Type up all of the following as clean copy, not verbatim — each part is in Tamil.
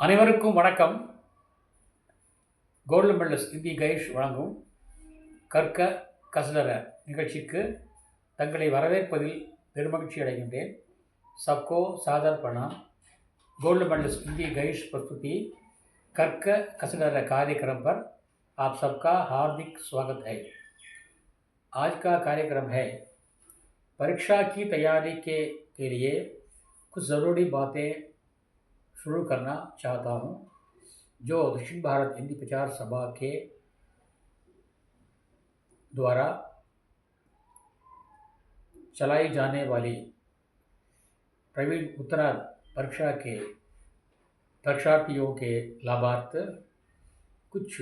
அனைவருக்கும் வணக்கம். கோல்டு மெடலிஸ்ட் இந்தி கைஷ் வழங்கும் கற்க கசடர நிகழ்ச்சிக்கு தங்களை வரவேற்பதில் பெருமகிழ்ச்சி அடைகின்றேன். सबको सादर प्रणाम. गोल्ड मेडलिस्ट हिंदी गाइड प्रस्तुति कर्क कसडर कार्यक्रम पर आप सबका हार्दिक स्वागत है. आज का कार्यक्रम है परीक्षा की तैयारी के लिए कुछ ज़रूरी बातें शुरू करना चाहता हूँ, जो दक्षिण भारत हिंदी प्रचार सभा के द्वारा चलाई जाने वाली प्रवीण उत्तरार्ध परीक्षा के परीक्षार्थियों के लाभार्थ कुछ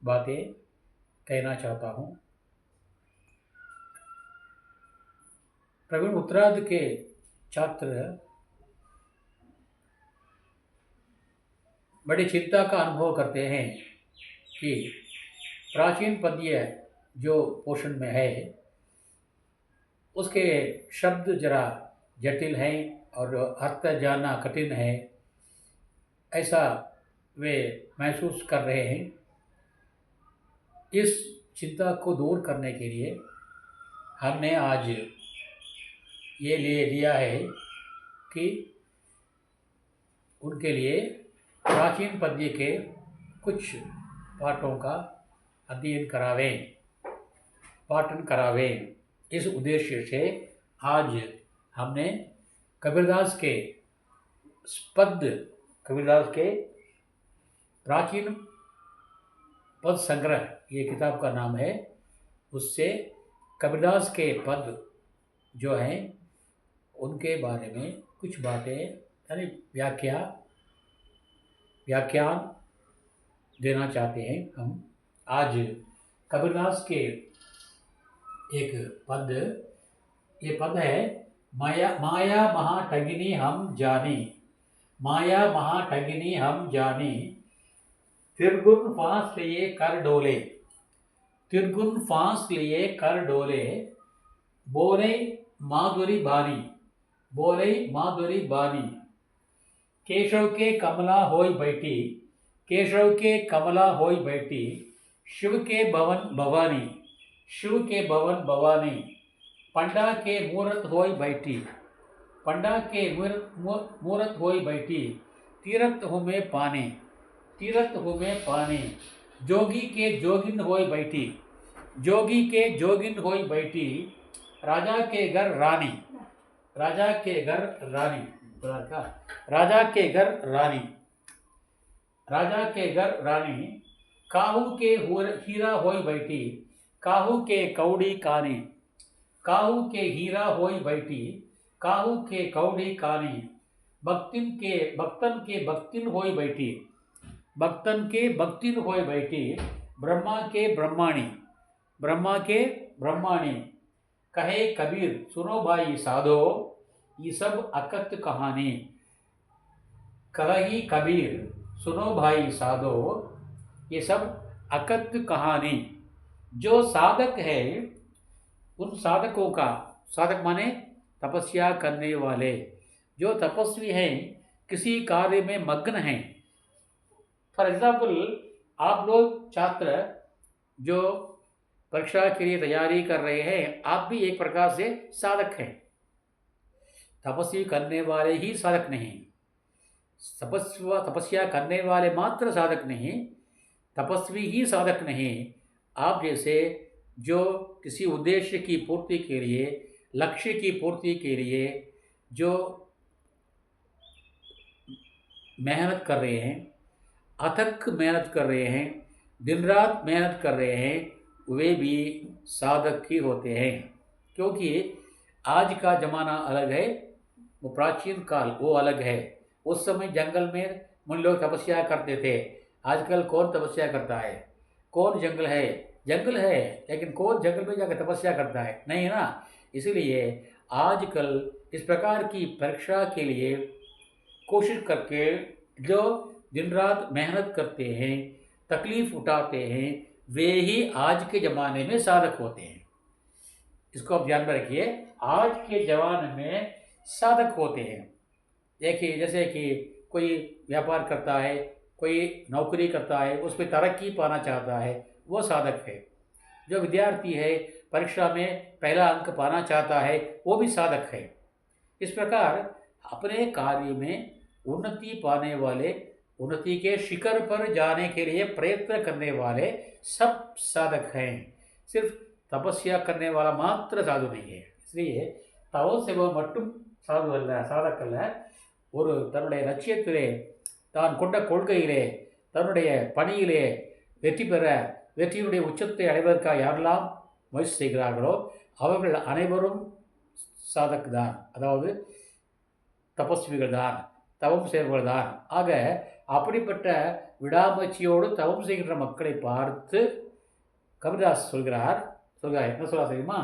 बातें कहना चाहता हूँ. प्रवीण उत्तरार्ध के छात्र बड़ी चिंता का अनुभव करते हैं कि प्राचीन पद्य जो पोषण में है उसके शब्द जरा जटिल हैं और अर्थ जानना कठिन है, ऐसा वे महसूस कर रहे हैं. इस चिंता को दूर करने के लिए हमने आज ये लिया है कि उनके लिए प्राचीन पद्य के कुछ पाठों का अध्ययन पाठन करावें. इस उद्देश्य से आज हमने कबीरदास के प्राचीन पद संग्रह, ये किताब का नाम है, उससे कबीरदास के पद जो हैं उनके बारे में कुछ बातें यानी व्याख्यान देना चाहते हैं हम. आज कबीरदास के एक पद, ये पद है माया महा ठगिनी हम जानी, माया महा ठगिनी हम जानी, तिरगुन फांस लिए कर डोले, तिरगुन फांस लिए कर डोले, बोले माधुरी बानी, बोले माधुरी बानी, केशव के कमला होई बैठी, केशव के कमला होई बैठी, शिव के भवन भवानी, शिव के भवन भवानी, पंडा के मूरत होई बैठी, पंडा के मूरत होई बैठी, तीरथ हो में पाने, तीरथ हो में पाने, जोगी के जोगिन होई बैठी, जोगी के जोगिन होई बैठी, राजा के घर रानी, राजा के घर रानी, राजा के घर रानी, राजा के घर रानी, काहू के हीरा होई बैठी, काहू के कौड़ी कानी, काहू के हीरा होई बैठी, काहू के कौड़ी कानी, भक्तन के भक्तिन होई बैठी, भक्तन के भक्तिन होई बैठी, ब्रह्मा के ब्रह्माणी, ब्रह्मा के ब्रह्माणी, कहे कबीर सुनो भाई साधो, ये सब अकत कहानी, कही कबीर सुनो भाई साधो, ये सब अकत कहानी. जो साधक है उन साधकों का, साधक माने तपस्या करने वाले, जो तपस्वी हैं, किसी कार्य में मग्न हैं. फॉर एग्जाम्पल, आप लोग छात्र जो परीक्षा के लिए तैयारी कर रहे हैं, आप भी एक प्रकार से साधक हैं. तपस्वी करने वाले ही साधक नहीं, तपस्या करने वाले मात्र साधक नहीं, तपस्वी ही साधक नहीं. आप जैसे जो किसी उद्देश्य की पूर्ति के लिए, लक्ष्य की पूर्ति के लिए जो मेहनत कर रहे हैं, अथक मेहनत कर रहे हैं, दिन रात मेहनत कर रहे हैं, वे भी साधक ही होते हैं. क्योंकि आज का ज़माना अलग है, वो प्राचीन काल वो अलग है. उस समय जंगल में मुनि लोग तपस्या करते थे. आजकल कौन तपस्या करता है? कौन जंगल है? जंगल है, लेकिन कौन जंगल में जाकर तपस्या करता है? नहीं ना. इसलिए आजकल इस प्रकार की परीक्षा के लिए कोशिश करके जो दिन रात मेहनत करते हैं, तकलीफ़ उठाते हैं, वे ही आज के ज़माने में साधक होते हैं. इसको आप ध्यान में रखिए. आज के ज़माने में साधक होते हैं. देखिए, जैसे कि कोई व्यापार करता है, कोई नौकरी करता है, उसमें तरक्की पाना चाहता है, वो साधक है। जो विद्यार्थी है परीक्षा में पहला अंक पाना चाहता है, वो भी साधक है। इस प्रकार अपने कार्य में उन्नति पाने वाले, उन्नति के शिखर पर जाने के लिए प्रयत्न करने वाले सब साधक हैं। सिर्फ तपस्या करने वाला मात्र साधु नहीं है। इसलिए தவம் செய்பவன் மட்டும் சாது அல்ல, சாதக்கல்ல. ஒரு தன்னுடைய லட்சியத்திலே, தான் கொண்ட கொள்கையிலே, தன்னுடைய பணியிலே வெற்றி பெற, வெற்றியுடைய உச்சத்தை அடைவதற்காக யாரெல்லாம் முயற்சி செய்கிறார்களோ அவர்கள் அனைவரும் சாதக் தான், அதாவது தபஸ்விகள் தான், தவம் செய்பவர்கள் தான். ஆக அப்படிப்பட்ட விடாமுயற்சியோடு தவம் செய்கின்ற மக்களை பார்த்து கபிலதாஸ் சொல்கிறார். என்ன சொல்கிறார் தெரியுமா?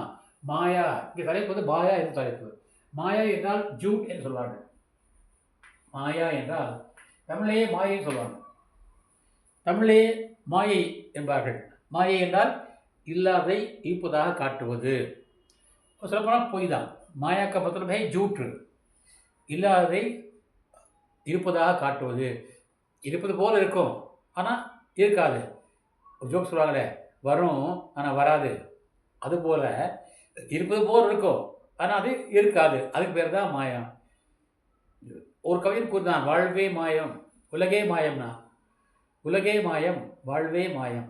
மாயா, இங்கே தலைப்பு வந்து மாயா என்று தலைப்பு. மாயா என்றால் ஜூட் என்று சொல்வார்கள். மாயா என்றால் தமிழையே மாயைன்னு சொல்வாங்க. தமிழே மாயை என்பார்கள். மாயை என்றால் இல்லாதை இருப்பதாக காட்டுவது. சொல்லப்போனால் பொய் தான். மாயா का मतलब है झूठ, இல்லாததை இருப்பதாக காட்டுவது. இருப்பது போல் இருக்கும் ஆனால் இருக்காது. ஒரு ஜோக் சொல்லுவாங்களே, வரும் ஆனால் வராது. அதுபோல் இருப்பது போல் இருக்கும் ஆனால் அது இருக்காது. அதுக்கு பேர் தான் மாயம். ஒரு கவிஞர் கூறினான், வாழ்வே மாயம் உலகே மாயம்னா. உலகே மாயம் வாழ்வே மாயம்,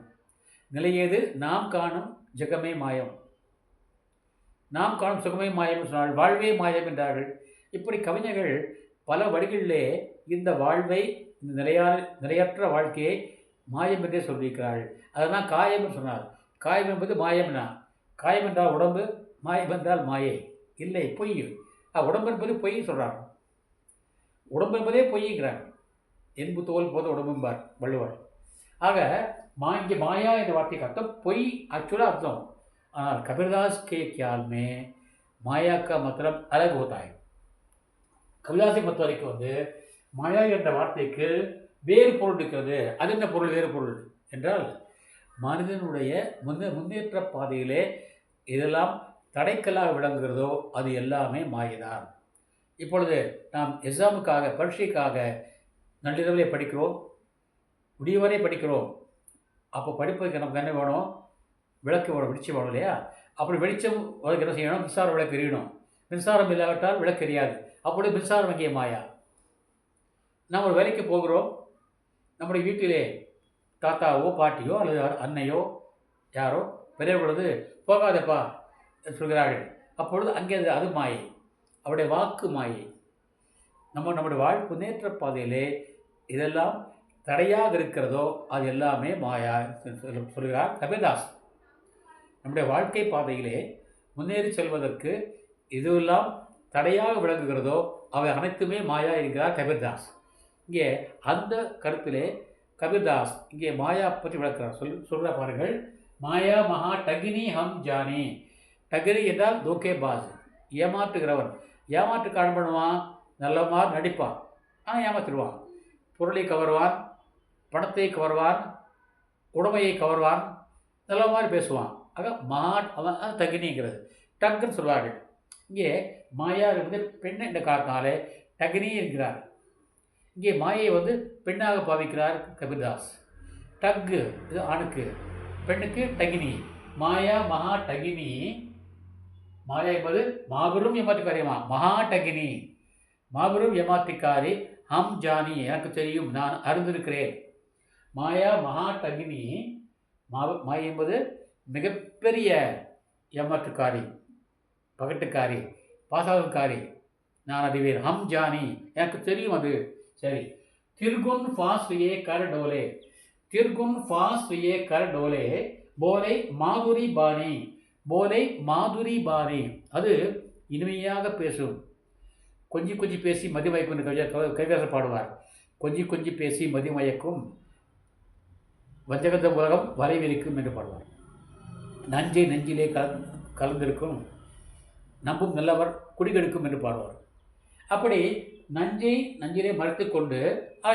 நிலையேது நாம் காணும் ஜெகமே மாயம். நாம் காணும் சுகமே மாயம் சொன்னால் வாழ்வே மாயம் என்றார்கள். இப்படி கவிஞர்கள் பல வழிகளிலே இந்த வாழ்வை, இந்த நிலையற்ற வாழ்க்கையை மாயம் என்றே சொல்லியிருக்கிறார்கள். அதனால் காயம் என்று சொன்னார். காயம் என்பது மாயம்னா. காயம் என்றால் உடம்பு, மாயம் என்றால் மாயை. இல்லை, பொய். உடம்பு என்பது பொய் சொல்கிறாங்க. உடம்பு என்பதே பொய்ங்கிறாங்க. என்பு தோல் போத உடம்பும்பார் வள்ளுவர். ஆக இங்கே மாயா என்ற வார்த்தைக்கு அர்த்தம் பொய் एक्चुअली अर्थम। कबीरदास के ख्याल में माया का मतलब अलग होता है। கபிலதாசை பொறுத்த வரைக்கும் வந்து மாயா என்ற வார்த்தைக்கு வேறு பொருள் இருக்கிறது. அது என்ன பொருள்? வேறு பொருள் என்றால் மனிதனுடைய முன்னேற்ற பாதையிலே இதெல்லாம் தடைக்கல்லாக விளங்குகிறதோ அது எல்லாமே மாயைதான். இப்பொழுது நாம் எக்ஸாமுக்காக, பரீட்சைக்காக நள்ளிரவிலே படிக்கிறோம், முடிவரை படிக்கிறோம். அப்போ படிப்பதுக்கு நமக்கு என்ன வேணும்? விளக்கு வேணும், வெளிச்சம் வேணும் இல்லையா? அப்படி வெளிச்சம் அதுக்கு என்ன செய்யணும்? மின்சார விளக்கு எரியணும். மின்சாரம் இல்லாவிட்டால் விளக்கு எரியாது. அப்படி மின்சாரம் எங்கே? மாயா. நாம் ஒரு வேலைக்கு போகிறோம், நம்முடைய வீட்டிலே தாத்தாவோ பாட்டியோ அல்லது அன்னையோ யாரோ பெரியவர்களது போகாதப்பா சொல்கிறார்கள். அப்பொழுது அங்கே அது மாயை, அவருடைய வாக்கு மாயை. நம்முடைய முன்னேற்ற பாதையிலே இதெல்லாம் தடையாக இருக்கிறதோ அது எல்லாமே மாயா சொல்கிறார் கபீர்தாஸ். நம்முடைய வாழ்க்கை பாதையிலே முன்னேறி செல்வதற்கு இதுவெல்லாம் தடையாக விளங்குகிறதோ அவை அனைத்துமே மாயா என்கிறார் கபீர்தாஸ். இங்கே அந்த கருத்திலே கபீர்தாஸ் இங்கே மாயா பற்றி விளக்குறார். சொல்கிற பாருங்கள். மாயா மகா டகினி ஹம் ஜானி. டகினி என்றால் தோக்கேபாஸ், ஏமாற்றுகிறவன். ஏமாற்று காரணம் பண்ணுவான், நல்ல மாதிரி நடிப்பான், ஆனால் ஏமாற்றிடுவான். பொருளை கவர்வான், பணத்தை கவர்வான், உடமையை கவர்வான், நல்ல மாதிரி பேசுவான். ஆக மகா அவன் டகினிங்கிறது டக்குன்னு சொல்வார்கள். இங்கே மாயா வந்து பெண் என்ற காரணத்தாலே டகினி என்கிறார். இங்கே மாயை வந்து பெண்ணாக பாவிக்கிறார் கபீர்தாஸ். டக்கு இது ஆணுக்கு, பெண்ணுக்கு டகினி. மாயா மகா டகினி. மாயா என்பது மாபெரும் ஏமாற்றுக்காரியமா, மகா டகினி, மாபெரும் ஏமாற்றுக்காரி. ஹம் ஜானி, எனக்கு தெரியும், நான் அறிந்திருக்கிறேன். மாயா மகா டகினி. மாயை என்பது மிகப்பெரிய ஏமாற்றுக்காரி, பகட்டுக்காரி, பாசாகக்காரி. நான் அறிவேன். ஹம் ஜானி, எனக்கு தெரியும் அது. சரி. திர்குன் ஃபாஸ் ஏ கர் டோலே. திர்குன் ஃபாஸ் ஏ கர் டோலே போலை மாதுரி பாணி. போலை மாதுரி பாணி. அது இனிமையாக பேசும். கொஞ்சி கொஞ்சி பேசி மதிமயக்கும் என்று கவிதாசர் பாடுவார். கொஞ்சி கொஞ்சி பேசி மதிமயக்கும் வஞ்சகத்த உலகம் வரைவிரிக்கும் என்று பாடுவார். நஞ்சை நெஞ்சிலே கலந்திருக்கும், நம்பும் நல்லவர் குடிகெடுக்கும் என்று பாடுவார். அப்படி நஞ்சை நஞ்சிலே மறைத்து கொண்டு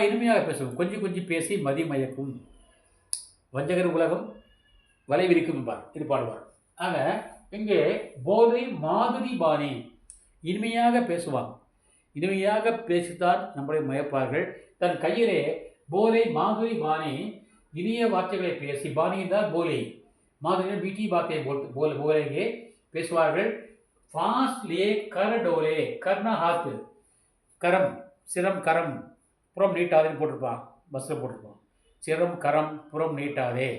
இனிமையாக பேசும். கொஞ்சி கொஞ்சி பேசி மதிமயக்கும் வஞ்சகர் உலகம் வலைவிரிக்கும் என்பார் இது பாடுவார். ஆக இங்கே போதை மாதுரி பாணி, இனிமையாக பேசுவான். இனிமையாக பேசித்தான் நம்மளை மயப்பார்கள். தன் கையிலே போலே மாதுரி பாணி, இனிய வார்த்தைகளை பேசி, பாணி தான் போலே, माधुरी मीठी बातें बोलेंगे பேசுவார்கள். ஃபாஸ்ட்லியே கர டோலே, கர்னா ஹாத், கரம் சிரம் கரம் புறம் நீட்டாதேன்னு போட்டிருப்பான், பஸ்ஸில் போட்டிருப்பான். சிரம் கரம் புறம் நீட்டாதே,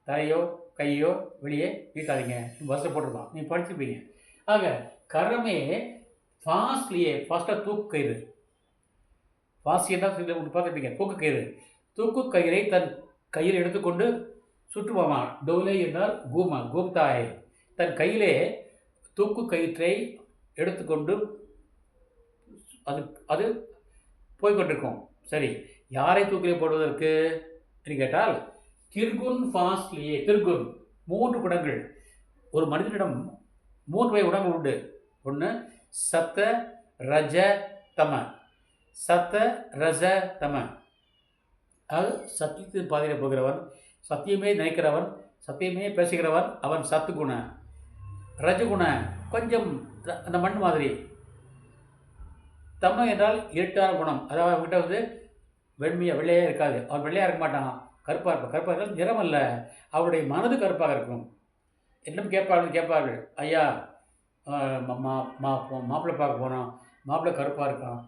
தலையோ கையோ வெளியே நீட்டாதீங்க, பஸ்ஸில் போட்டிருப்பான், நீ படிச்சுப்பீங்க. ஆக கரமே ஃபாஸ்ட்லியே, ஃபாஸ்ட்டாக தூக்கு கயிறு, ஃபாஸ்டியாக தான் பார்த்துருப்பீங்க, தூக்கு கயிறு. தூக்கு கயிறை தன் கையில் எடுத்துக்கொண்டு சுற்றுவான். டோலே என்றால் கூமா, கூம்தாய். தன் கையிலே தூக்கு கயிற்றை எடுத்துக்கொண்டு அது அது போய்கொண்டிருக்கும். சரி, யாரை தூக்கிலே போடுவதற்கு என்று கேட்டால், திர்குன் ஃபாஸ்ட்லியே, திர்குன் 3 குணங்கள். ஒரு மனிதனிடம் 3 வகை குணங்கள் உண்டு. ஒன்று சத்த ரஜ தம. சத்த ரஜ தம, அது சத்தியத்தின் பாதையில் போகிறவன், சத்தியமே நினைக்கிறவன், சத்தியமே பேசுகிறவன், அவன் சத்துகுண. ரஜகுண கொஞ்சம் அந்த மண் மாதிரி. தம என்றால் இருட்டான குணம், அதாவது அவன்கிட்ட வந்து வெள்ளையாக இருக்காது, அவன் வெள்ளையாக இருக்க மாட்டான், கருப்பாக இருப்பான். கருப்பாக இருந்தால் நிறம் அல்ல, அவருடைய மனது கருப்பாக இருக்கும். இன்னும் கேட்பார்கள், ஐயா மாப்பிள்ளை பார்க்க போனோம், மாப்பிள்ளை கருப்பாக இருக்கான்,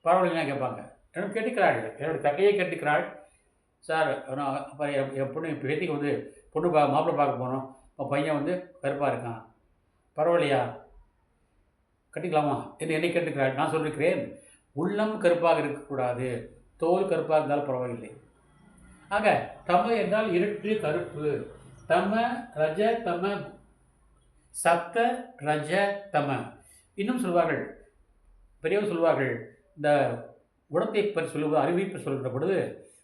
பரவாயில்லைன்னா கேட்பாங்க. என்னும் கேட்டுக்கிறார்கள், என்னுடைய தக்கையே கேட்டுக்கிறாள். சார் அப்போ என் பொண்ணு பேத்திக்கு வந்து மாப்பிள்ளை பார்க்க போனோம், பையன் வந்து கருப்பாக இருக்கான், பரவாயில்லையா, கட்டிக்கலாமா என்று என்னை கேட்டுக்கிறாள். நான் சொல்லியிருக்கிறேன், உள்ளம் கருப்பாக இருக்கக்கூடாது, தோல் கருப்பாக இருந்தால் பரவாயில்லை. ஆக தம என்றால் இருட்டு கருப்பு. தம ரஜ தம, சத்த ரஜ தம. இன்னும் சொல்வார்கள், பெரியவர் சொல்வார்கள், இந்த குணத்தை பற்றி சொல்லுவது, அறிவிப்பு சொல்கிற பொழுது,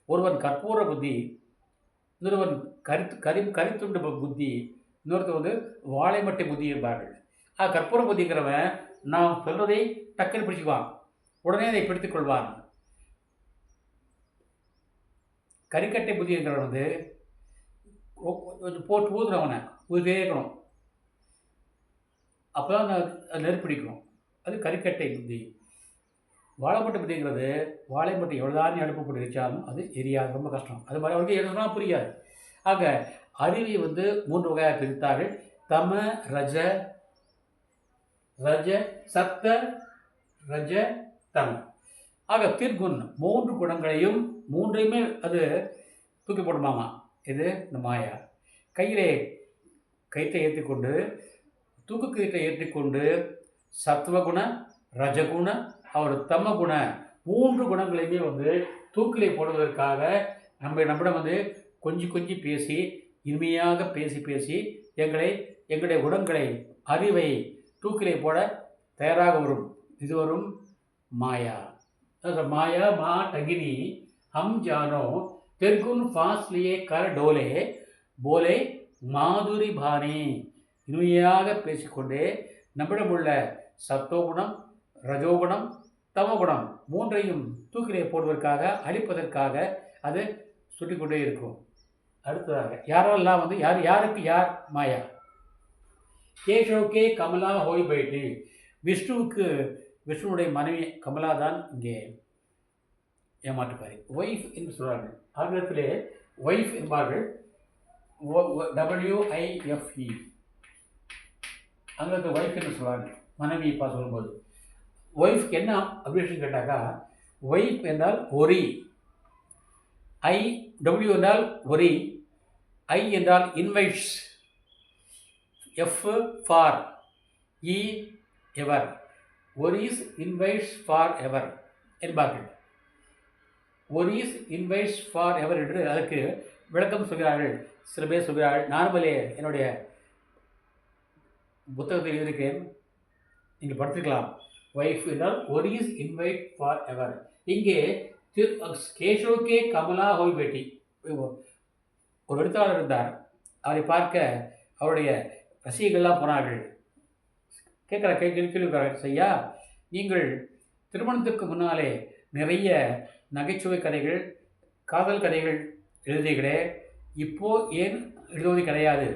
ஒருவன் கற்பூர புத்தி, இன்னொருவன் கரித்துண்டு புத்தி, இன்னொருத்தர் வந்து வாழைமட்டை புத்தி இருப்பார்கள். கற்பூர புத்திங்கிறவன் நான் சொல்வதை டக்குன்னு பிடிச்சிக்குவான், உடனே அதை பிடித்துக் கொள்வான். கரிக்கட்டை புத்தி இருக்கிறவன் வந்து போட்டு ஊதுறவனை ஊதியே இருக்கணும், அப்போ தான் அது நெருப்பிடிக்கும், அது கரிக்கட்டை புத்தி. வாழைமட்டை புத்திங்கிறது, வாழைமட்டை எவ்வளோதான் அடுப்பு போட்டு வச்சாலும் அது எரியாது, ரொம்ப கஷ்டம். அது மாதிரி அவருக்கு எழுதுனா புரியாது. ஆக அறிவை வந்து 3 வகையாக பிரித்தார்கள். தம ரஜ ரஜ சத்த ரஜ தம. ஆக திர்குன் 3 குணங்களையும் 3ஐயுமே அது தூக்கி போடுமாமா. இது இந்த மாயா. கையிலே கயிற்றை ஏற்றிக்கொண்டு, தூக்கு கயிற்றை ஏற்றிக்கொண்டு, சத்வகுண, ரஜகுண, அவர் தமகுண 3 குணங்களையுமே வந்து தூக்கிலே போடுவதற்காக நம்மிடம் வந்து கொஞ்சி பேசி, இனிமையாக பேசி எங்களுடைய குணங்களை, அறிவை தூக்கிலே போட தயாராக வரும். இது வரும் மாயா. மாயா மா டகினி ஹம் ஜானோ தெர்குன் ஃபாஸ்லியே கர் டோலே போலே மாதுரி பாணி. இனிமையாக பேசிக்கொண்டே நம்மிடம் உள்ள சத்தோகுணம், ரஜோகுணம், தமகுணம் 3ஐயும் தூக்கிலே போடுவதற்காக, அழிப்பதற்காக அது சுட்டிக்கொண்டே இருக்கும். அடுத்ததாக யாரெல்லாம் வந்து யாருக்கு யார் மாயா? கேஷவ்கே கமலா ஹோய் பைட்டு. விஷ்ணுவுடைய மனைவி கமலா தான் இங்கே ஏமாற்றுக்காரி, ஒய்ஃப் என்று சொல்கிறார்கள். ஆங்கிலத்திலே ஒய்ஃப் என்பார்கள், WIFE. ஆங்கிலத்தில் ஒய்ஃப் என்று சொல்கிறார்கள், மனைவி இப்போ சொல்லும்போது. ஒய்ஃப்க்கு என்ன அப்ரிவேஷன் கேட்டாக்கா, ஒய்ஃப் என்றால் ஒரி, W என்றால் ஒரி, I என்றால் invites, F for, E ever. Worries invites for ever என்பார்கள். ஒரிஸ் இன்வைட்ஸ் ஃபார் எவர் என்று அதற்கு விளக்கம் சொல்கிறார்கள். சில பேர் சொல்கிறார்கள், நார்மலே என்னுடைய புத்தகத்தில் எழுதியிருக்கேன், நீங்கள் படித்துக்கலாம். ஒய்ஃப் என்றால் ஒரிஸ் இன்வைட் ஃபார் எவர். இங்கே கேஷோகே கமலா ஹோய் பேட்டி. ஒரு எழுத்தாளர் இருந்தார், அவரை பார்க்க அவருடைய ரசிகர்கள்லாம் போனார்கள். கேள்விக்கிறார்கள், ஐயா நீங்கள் திருமணத்திற்கு முன்னாலே நிறைய நகைச்சுவை கதைகள், காதல் கதைகள் எழுதிகளே, இப்போது ஏன் எழுதுவது கிடையாது?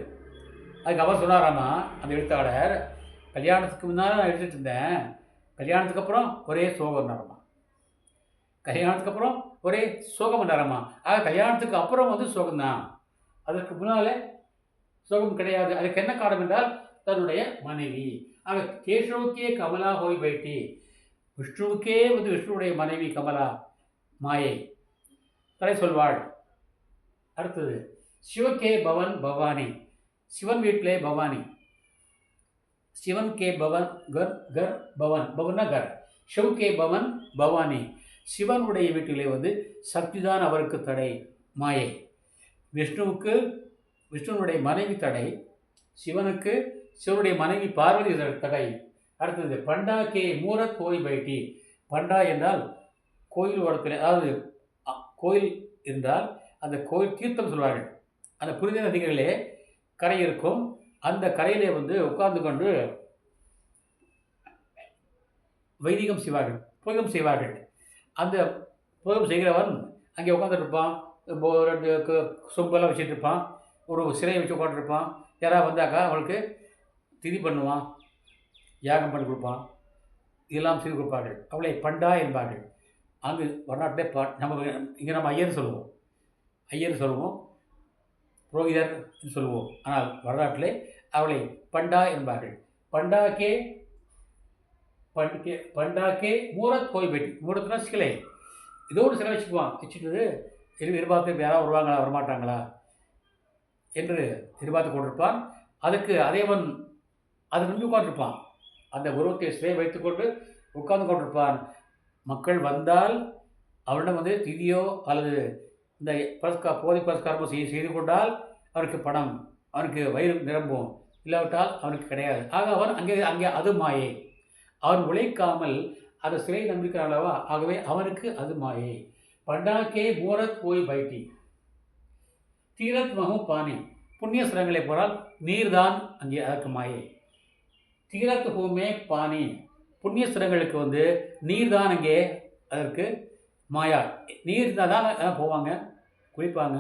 அதுக்கு அவர் சொன்னாராமா, அந்த எழுத்தாளர், கல்யாணத்துக்கு முன்னால் நான் எழுதிட்டு இருந்தேன், கல்யாணத்துக்கு அப்புறம் ஒரே சோகம் நேரமா, கல்யாணத்துக்கு அப்புறம் ஒரே சோகம் நேரமா. ஆக கல்யாணத்துக்கு அப்புறம் வந்து சோகம்தான், அதற்கு முன்னாலே சோகம் கிடையாது. அதுக்கு என்ன காரணம் என்றால் தன்னுடைய மனைவி. ஆக கேசவுக்கே கமலா ஹோய் பைட்டி, விஷ்ணுவுக்கே வந்து விஷ்ணுவுடைய மனைவி கமலா மாயை தலை சொல்வாள். அடுத்தது சிவகே பவன் பவானி, சிவன் வீட்டிலே பவானி, சிவன் கே பவன் கர் கர் பவன், பவன்னா கர், சிவ் கே பவன் பவானி, சிவனுடைய வீட்டிலே வந்து சக்திதான் அவருக்கு தடை மாயை. விஷ்ணுவுக்கு விஷ்ணுனுடைய மனைவி தடை, சிவனுக்கு சிவனுடைய மனைவி பார்வதி தடை. அடுத்தது பண்டா கே மூரத் கோய் பைட்டி, பண்டா என்றால் கோயில் ஓரத்தில், அதாவது கோயில் இருந்தால் அந்த கோயில் தீர்த்தம் சொல்வார்கள். அந்த புனித நதிகளிலே கரை இருக்கும், அந்த கரையிலே வந்து உட்கார்ந்து கொண்டு வைதிகம் செய்வார்கள், புனிதம் செய்வார்கள். அந்த புனிதம் செய்கிறவன் அங்கே உட்காந்துருப்பான், ரெண்டு சொம்பெல்லாம் வச்சுட்டு இருப்பான், ஒரு சிலையை வச்சு உட்காந்துருப்பான். யாராவது வந்தாக்கா அவளுக்கு திதி பண்ணுவான், யாகம் பண்ணி கொடுப்பான், இதெல்லாம் செய்து கொடுப்பார்கள். அவளை பண்டா என்பார்கள். அங்கு வடநாட்டிலே நம்ம இங்கே நம்ம ஐயர் சொல்லுவோம், ஐயர் சொல்லுவோம், புரோகிதர் சொல்லுவோம். ஆனால் வடநாட்டிலே அவளை பண்டா என்பார்கள். பண்டாக்கே பண்டாக்கே மூரத் கோய் பெட்டி, மூரத்னா சிலை, ஏதோ ஒரு சிலை வச்சுக்குவான், வச்சுட்டு எதிர்பார்த்து யாராவது வருவாங்களா வரமாட்டாங்களா என்று எதிர்பார்த்து கொண்டிருப்பான். அதுக்கு அதேவன் அது நின்று உட்காந்துருப்பான், அந்த உருவத்தை சிலையை வைத்துக்கொண்டு உட்கார்ந்து கொண்டிருப்பான். மக்கள் வந்தால் அவனிடம் வந்து திதியோ அல்லது இந்த போதை புரஸ்காரமோ செய்து கொண்டால் அவனுக்கு பணம், அவனுக்கு வயிறு நிரம்பும், இல்லாவிட்டால் அவனுக்கு கிடையாது. ஆக அவன் அங்கே அது மாயை. அவன் உழைக்காமல் அந்த சிலை நம்பிக்கிறான் அல்லவா, ஆகவே அவனுக்கு அது மாயை. பண்டாக்கே மூரத் கோய் பைட்டி, தீரத் மகு பானி, புண்ணிய ஸ்தலங்களை போனால் நீர்தான் அங்கே அதற்கு மாயை. தீரத் ஹூமே பானி, புண்ணிய ஸ்தலங்களுக்கு வந்து நீர்தான் அங்கே அதற்கு மாயா. நீர் இருந்தால் தான் போவாங்க, குளிப்பாங்க,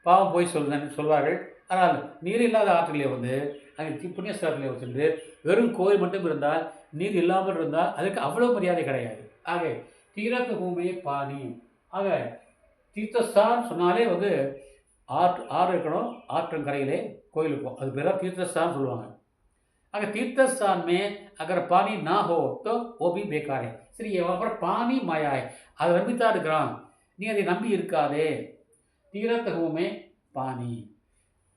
பாவம் போய் சொல்வார்கள். ஆனால் நீர் இல்லாத ஆற்றிலே வந்து அங்கே புண்ணிய ஸ்தலத்திலே சென்று வெறும் கோயில் மட்டும் இருந்தால், நீர் இல்லாமல் இருந்தால் அதுக்கு அவ்வளோ மரியாதை கிடையாது. ஆக தீரத் ஹூமே பானி, ஆக தீர்த்தஸ்தான் சொன்னாலே வந்து ஆறு இருக்கணும், ஆற்றங்கரையிலே கோயில் இருக்கும், அது பேர் தான் தீர்த்தஸ்தான் சொல்லுவாங்க. अगर तीर्थस्थान में अगर पानी ना हो तो वो भी बेकार है. சரி, वहाँ पर पानी माया है, அதை நம்பித்தான் இருக்கிறான், நீ அதை நம்பி இருக்காதே. तीर्थ हो में पानी,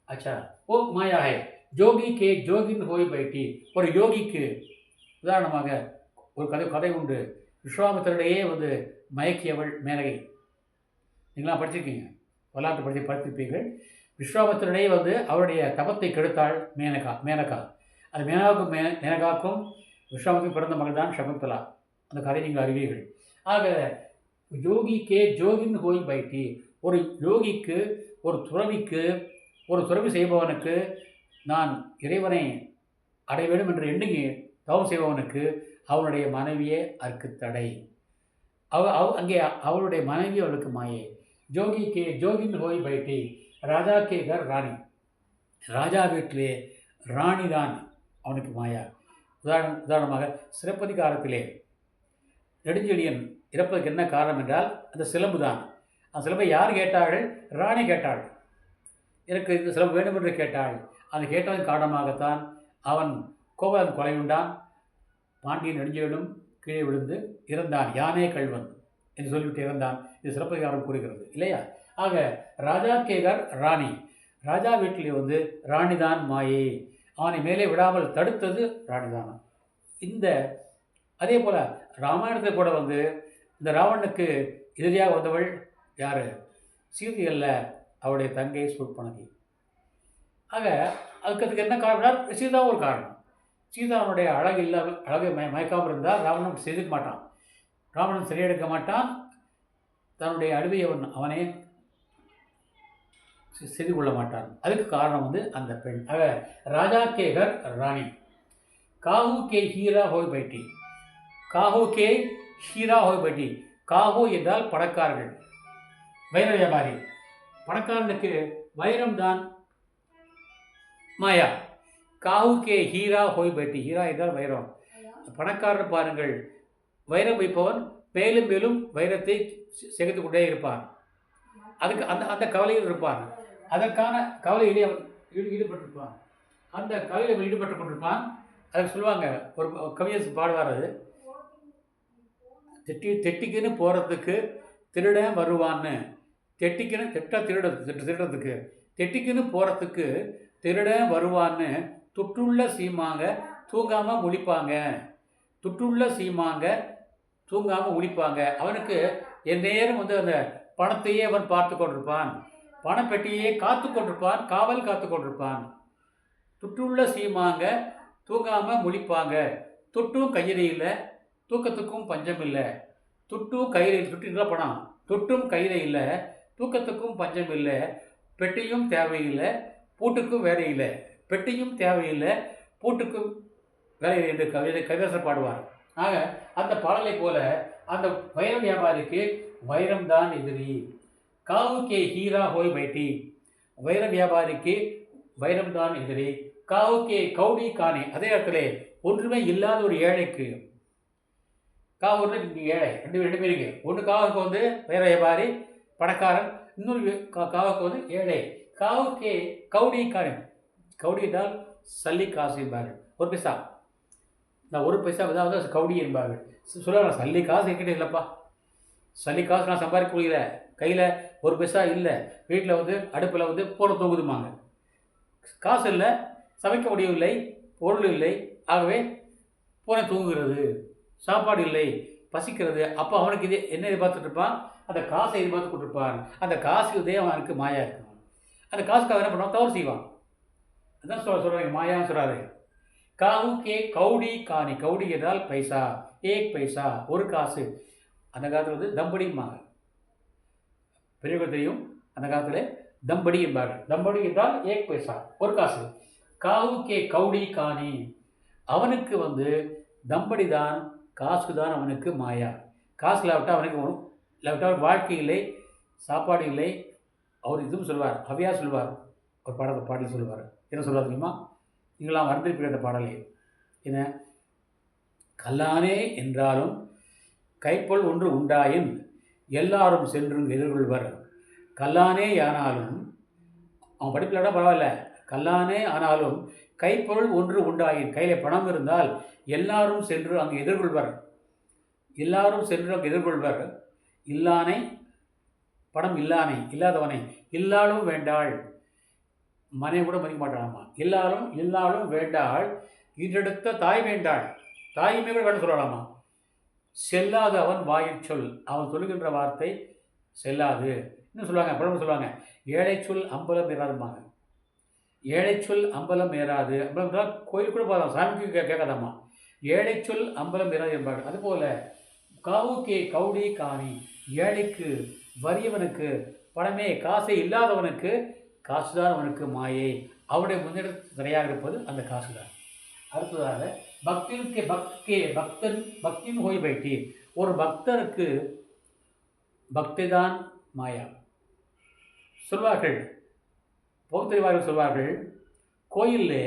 अच्छा वो माया है. जोगी के जोगिन होई बैठी, ஒரு யோகிக்கு உதாரணமாக ஒரு கதை உண்டு. விஸ்வாமித்திரரையே வந்து மயக்கியவள் மேனகை. நீங்களாம் படிச்சிருக்கீங்க, வரலாற்று படித்திருப்பீர்கள். விஸ்வாமித்திரரையே வந்து அவருடைய தபத்தை கெடுத்தாள் மேனகா. அது மேனகாக்கும் விஸ்வாமித்திரன் பிறந்த மகள் தான் சகுந்தலா. அந்த கதை நீங்கள் அறிவீர்கள். ஆக யோகிக்கே ஜோகின் ஹோய் பைட்டி, ஒரு யோகிக்கு, ஒரு துறவிக்கு, ஒரு துறவி செய்பவனுக்கு, நான் இறைவனை அடைய வேண்டும் என்று எண்ணி தவம் செய்பவனுக்கு அவனுடைய மனைவியே அதற்கு தடை. அங்கே அவளுடைய மனைவி அவளுக்கு மாயை. ஜோகிக்கே ஜோகின் ஹோய் பைட்டி, ராஜா கே கர் ராணி, ராஜா வீட்டிலே ராணி தான் அவனுக்கு மாயா. உதாரணமாக சிலப்பதிகாரத்திலே நெடுஞ்செழியன் இறப்பதற்கு என்ன காரணம் என்றால் அந்த சிலம்பு தான். அந்த சிலம்பை யார் கேட்டார்கள்? ராணி கேட்டாள். எனக்கு இந்த சிலம்பு வேண்டும் என்று கேட்டாள். அந்த கேட்டதன் காரணமாகத்தான் அவன் கோவலன் கொலையுண்டான், பாண்டியன் நெடுஞ்செழியனும் கீழே விழுந்து இறந்தான், யானே கல்வன் என்று சொல்லிவிட்டு இறந்தான். இது சிலப்பதிகாரம் கூறுகிறது இல்லையா? ஆக ராஜா கேகர் ராணி, ராஜா வீட்டிலே வந்து ராணி தான் மாயை, அவனை மேலே விடாமல் தடுத்தது ராணிதான். இந்த அதே போல் ராமாயணத்தில் கூட வந்து இந்த ராவணனுக்கு எதிரியாக வந்தவள் யார்? சீதை அல்ல, அவருடைய தங்கை சூர்பனகை. ஆக அதுக்கு என்ன காரணம்? சீதாவும் ஒரு காரணம். சீதா அவனுடைய அழகை மயக்காமல் இருந்தால் ராவணன் செய்திருக்க மாட்டான், ராவணன் சரியாஎடுக்க மாட்டான், தன்னுடைய அழுவையை அவனே செய்து கொள்ள மாட்டான். அதுக்கு காரணம் வந்து அந்த பெண். ஆக ராஜா கே கர் ராணி, காஹூ கே ஹீரா ஹோய் பைட்டி, காஹூ கே ஹீரா ஹோய் பைட்டி. காஹூ என்றால் பணக்காரர்கள், வைர வியாபாரி. பணக்காரனுக்கு வைரம் தான் மாயா. காஹூ கே ஹீரா ஹோய் பைட்டி, ஹீரா என்றால் வைரம், பணக்காரர் பாருங்கள், வைரம் வைப்பவன் மேலும் மேலும் வைரத்தை சேர்த்து கொண்டே இருப்பான். அதுக்கு அந்த அந்த கவலையில் இருப்பான். அதற்கான கவலையிலே அவன் ஈடுபட்டிருப்பான். அந்த கவலையில் அவன் ஈடுபட்டு கொண்டிருப்பான். அதுக்கு சொல்லுவாங்க, ஒரு கவியரசு பாடுவார், அது தெட்டிக்குன்னு போகிறதுக்கு திருடன் வருவான்னு. தெட்டிக்குன்னு திருடுறதுக்கு தெட்டிக்குன்னு போகிறதுக்கு திருடன் வருவான்னு துட்டுள்ள சீமாங்க தூங்காமல் முழிப்பாங்க. துட்டுள்ள சீமாங்க தூங்காமல் முழிப்பாங்க. அவனுக்கு என் நேரம் வந்து அந்த பணத்தையே அவன் பார்த்து கொண்டிருப்பான். பணப்பெட்டியே காத்து கொண்டிருப்பான், காவல் காத்து கொண்டிருப்பான். துட்டுள்ள சீமாங்க தூங்காமல் முழிப்பாங்க. துட்டும் கையில் இல்லை, தூக்கத்துக்கும் பஞ்சம் இல்லை. துட்டும் கையில், துட்டுங்களா பணம், துட்டும் கையில் இல்லை, தூக்கத்துக்கும் பஞ்சம் இல்லை. பெட்டியும் தேவையில்லை, பூட்டுக்கும் வேலை இல்லை. பெட்டியும் தேவையில்லை, பூட்டுக்கும் வேலை இல்லை என்று கவியரசர் பாடுவார். ஆக அந்த பாடலை போல அந்த வைர வியாபாரிக்கு வைரம்தான் எதிரி. காவுக்கே ஹீரா ஹோய் பைட்டி. வைர வியாபாரிக்கு வைரம்தான் எதிரி. காவுக்கே கவுடி காணே. அதே இடத்துல ஒன்றுமே இல்லாத ஒரு ஏழைக்கு, காவூரில் நீங்கள் ஏழை ரெண்டு பேருங்க. ஒன்று காவுக்கு வந்து வைர வியாபாரி பணக்காரன், இன்னொரு காவுக்கு வந்து ஏழை. காவுக்கே கவுடி காணே. கவுடி என்றால் சல்லி காசு என்பார்கள். ஒரு பைசா, நான் ஒரு பைசா அதாவது கவுடி என்பார்கள். சொல்லுவாங்க, சல்லி காசு என்கிட்ட இல்லைப்பா, சல்லி காசு நான் சம்பாதிக்க முடியல, கையில் ஒரு பைசா இல்லை, வீட்டில் வந்து அடுப்பில் வந்து போட தூங்குதுமாங்க. காசு இல்லை, சமைக்க முடியவில்லை, பொருள் இல்லை, ஆகவே பூனை தூங்குகிறது, சாப்பாடு இல்லை, பசிக்கிறது. அப்போ அவனுக்கு இது என்ன எதிர்பார்த்துட்டு இருப்பான்? அந்த காசை எதிர்பார்த்து கொண்டிருப்பான். அந்த காசு இதே அவனுக்கு மாயா இருக்கும். அந்த காசுக்கு அவன் என்ன பண்ணுவான்? தவறு செய்வான். அதான் சொல்கிறாங்க, மாயான்னு சொல்கிறாரு. காவுக்கே கவுடி காணி. கவுடி என்றால் பைசா, ஏக் பைசா, ஒரு காசு. அந்த காலத்தில் வந்து தம்படிம்பாங்க, பெரியவர்கள் தெரியும். அந்த காலத்தில் தம்படி என்பார்கள். தம்படி என்றால் ஏக் பைசா, ஒரு காசு. காவுக்கே கவுடி காணி. அவனுக்கு வந்து தம்படி தான், காசு தான் அவனுக்கு மாயா. காசு இல்லாவிட்டால் அவனுக்கு இல்லாவிட்டால் வாழ்க்கை இல்லை, சாப்பாடு இல்லை. அவர் இதுவும் சொல்வார், அவையா சொல்வார், ஒரு பாடல் சொல்லுவார். என்ன சொல்வார் தெரியுமா? நீங்களாம் வந்திருப்பீங்க அந்த பாடலே. என்ன? கல்லானே என்றாலும் கைப்பொல் ஒன்று உண்டாயின் எல்லாரும் சென்றும் எதிர்கொள்வர். கல்லானே ஆனாலும், அவன் படிப்பிலோட பரவாயில்ல, கல்லானே ஆனாலும் கைப்பொருள் ஒன்று உண்டாயின், கையில் பணம் இருந்தால் எல்லாரும் சென்று அங்கு எதிர்கொள்வர். எல்லாரும் சென்று அங்கு எதிர்கொள்வர். இல்லானை, பணம் இல்லானை, இல்லாதவனை, இல்லாலும் வேண்டாள், மனைவி கூட மதிக்க மாட்டாளாமா. இல்லாலும் வேண்டாள், ஈன்றெடுத்த தாய் வேண்டாள், தாயுமே கூட வேண்டாம் சொல்லலாமா. செல்லாத அவன் வாயில் சொல். அவன் சொல்லுகின்ற வார்த்தை செல்லாது. இன்னும் சொல்லுவாங்க, பழமொழி சொல்லுவாங்க, ஏழை சொல் அம்பலம் ஏறாதுமாங்க. ஏழை சொல் அம்பலம் ஏறாது. அம்பலம் என்றால் கோயில் கூட போகலாம், சாமிக்கு கேட்காதாம்மா. ஏழை சொல் அம்பலம் ஏறாது என்பார்கள். அதுபோல் காவுக்கே கவுடி காணி. ஏழைக்கு, வறியவனுக்கு, பணமே காசை இல்லாதவனுக்கு காசுதான் அவனுக்கு மாயை. அவனுடைய முன்னேற்ற தடையாக இருப்பது அந்த காசு தான். அடுத்ததாக பக்தின் ஹோய் பைட்டி. ஒரு பக்தருக்கு பக்தி தான் மாயா. சொல்வார்கள், பகுத்தறிவார்கள் சொல்வார்கள், கோயிலில்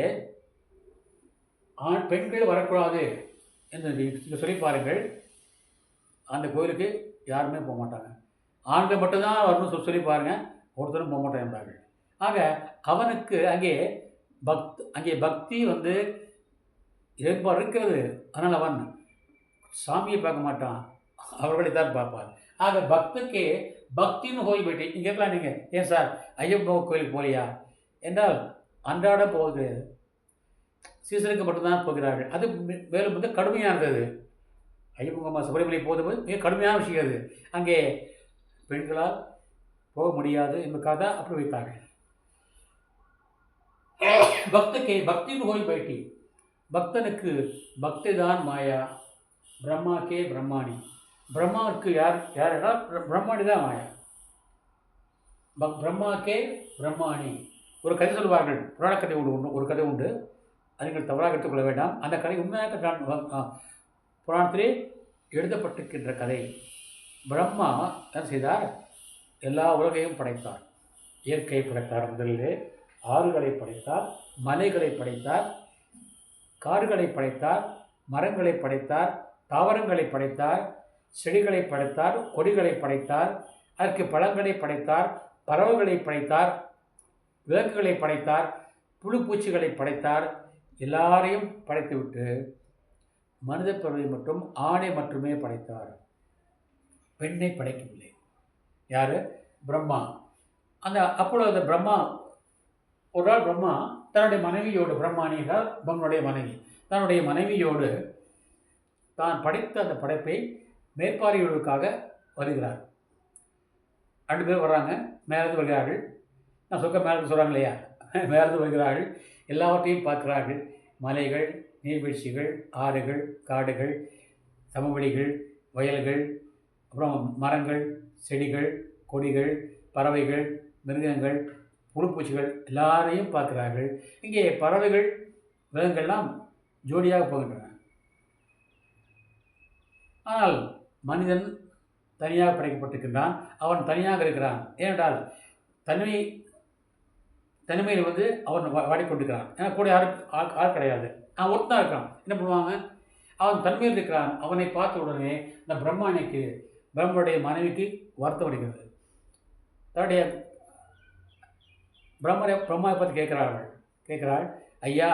பெண்கள் வரக்கூடாது என்று சொல்லி பாருங்கள், அந்த கோயிலுக்கு யாருமே போக மாட்டாங்க. ஆண்கள் மட்டும்தான் வரணும்னு சொல்லி பாருங்கள், ஒருத்தரும் போக மாட்டாங்க என்பார்கள். ஆக அவனுக்கு அங்கே பக்தி வந்து ஏற்பாடு இருக்கிறது. அதனால் அவன் சாமியை பார்க்க மாட்டான், அவர்களை தான் பார்ப்பான். ஆக பக்திக்கு பக்தின்னு போய் போயிட்டு நீங்கள் கேட்கலாம், நீங்கள் ஏன் சார் ஐயப்பன் கோயிலுக்கு போகலையா என்றால் அன்றாட போகுது, சீசனுக்கு மட்டும்தான் போகிறார்கள். அது மேலும் வந்து கடுமையானது. ஐயப்பன் சபரிமலை போகும்போது மிக கடுமையான விஷயம் அது. அங்கே பெண்களால் போக முடியாது என்பதுக்காக தான் அப்படி வைத்தார்கள். பக்தக்கே பக்தின்னு போய் பைட்டி. பக்தனுக்கு பக்தி தான் மாயா. பிரம்மாக்கே பிரம்மாணி. பிரம்மாவுக்கு யார் என்றால் பிரம்மாணி தான் மாயா. பிரம்மாக்கே பிரம்மாணி. ஒரு கதை சொல்வார்கள், புராண கதை உண்டு, ஒரு கதை உண்டு, அதை நீங்கள் தவறாக எடுத்துக்கொள்ள வேண்டாம். அந்த கதை உண்மையாக புராணத்திலே எழுதப்பட்டிருக்கின்ற கதை. பிரம்மா என்ன செய்தார்? எல்லா உலகையும் படைத்தார். இயற்கையை படைத்தார். முதலிலே ஆறுகளை படைத்தார், மலைகளை படைத்தார், காடுகளை படைத்தார், மரங்களை படைத்தார், தாவரங்களை படைத்தார், செடிகளை படைத்தார், கொடிகளை படைத்தார், அதற்கு பழங்களை படைத்தார், பறவைகளை படைத்தார், விலங்குகளை படைத்தார், புழு பூச்சிகளை படைத்தார். எல்லாரையும் படைத்துவிட்டு மனித பிறவை மட்டும் ஆணை மட்டுமே படைத்தார். பெண்ணை படைக்கவில்லை. யார்? பிரம்மா. அப்பொழுது அந்த பிரம்மா ஒரு நாள் பிரம்மா தன்னுடைய மனைவியோடு, பிரம்மானிகள் பிரம்மனுடைய மனைவி, தன்னுடைய மனைவியோடு தான் படைத்த அந்த படைப்பை மேற்பார்வையிடுவதற்காக வருகிறார். 2 பேர் வர்றாங்க, மேலிருந்து வருகிறார்கள். நான் மேலிருந்து சொல்கிறாங்க இல்லையா, மேலிருந்து வருகிறார்கள். எல்லாவற்றையும் பார்க்கிறார்கள். மலைகள், நீர்வீழ்ச்சிகள், ஆறுகள், காடுகள், சமவெளிகள், வயல்கள், அப்புறம் மரங்கள், செடிகள், கொடிகள், பறவைகள், மிருகங்கள், புழுப்பூச்சிகள் எல்லாரையும் பார்க்கிறார்கள். இங்கே பறவைகள், மிருகங்கள்லாம் ஜோடியாக போகின்றன. ஆனால் மனிதன் தனியாக படைக்கப்பட்டிருக்கின்றான். அவன் தனியாக இருக்கிறான். ஏனென்றால் தனிமையில் அவன் வாடிக்கொண்டிருக்கிறான். ஏன்னா கூட யாரும் ஆள் கிடையாது. அவன் ஒருத்தான் இருக்கான். என்ன பண்ணுவாங்க? அவன் தனிமையில் இருக்கிறான். அவனை பார்த்த உடனே இந்த பிரம்மனுடைய மனைவிக்கு வருத்தம் அடைகிறது. தன்னுடைய பிரம்மாவை பற்றி கேட்கிறாள், ஐயா,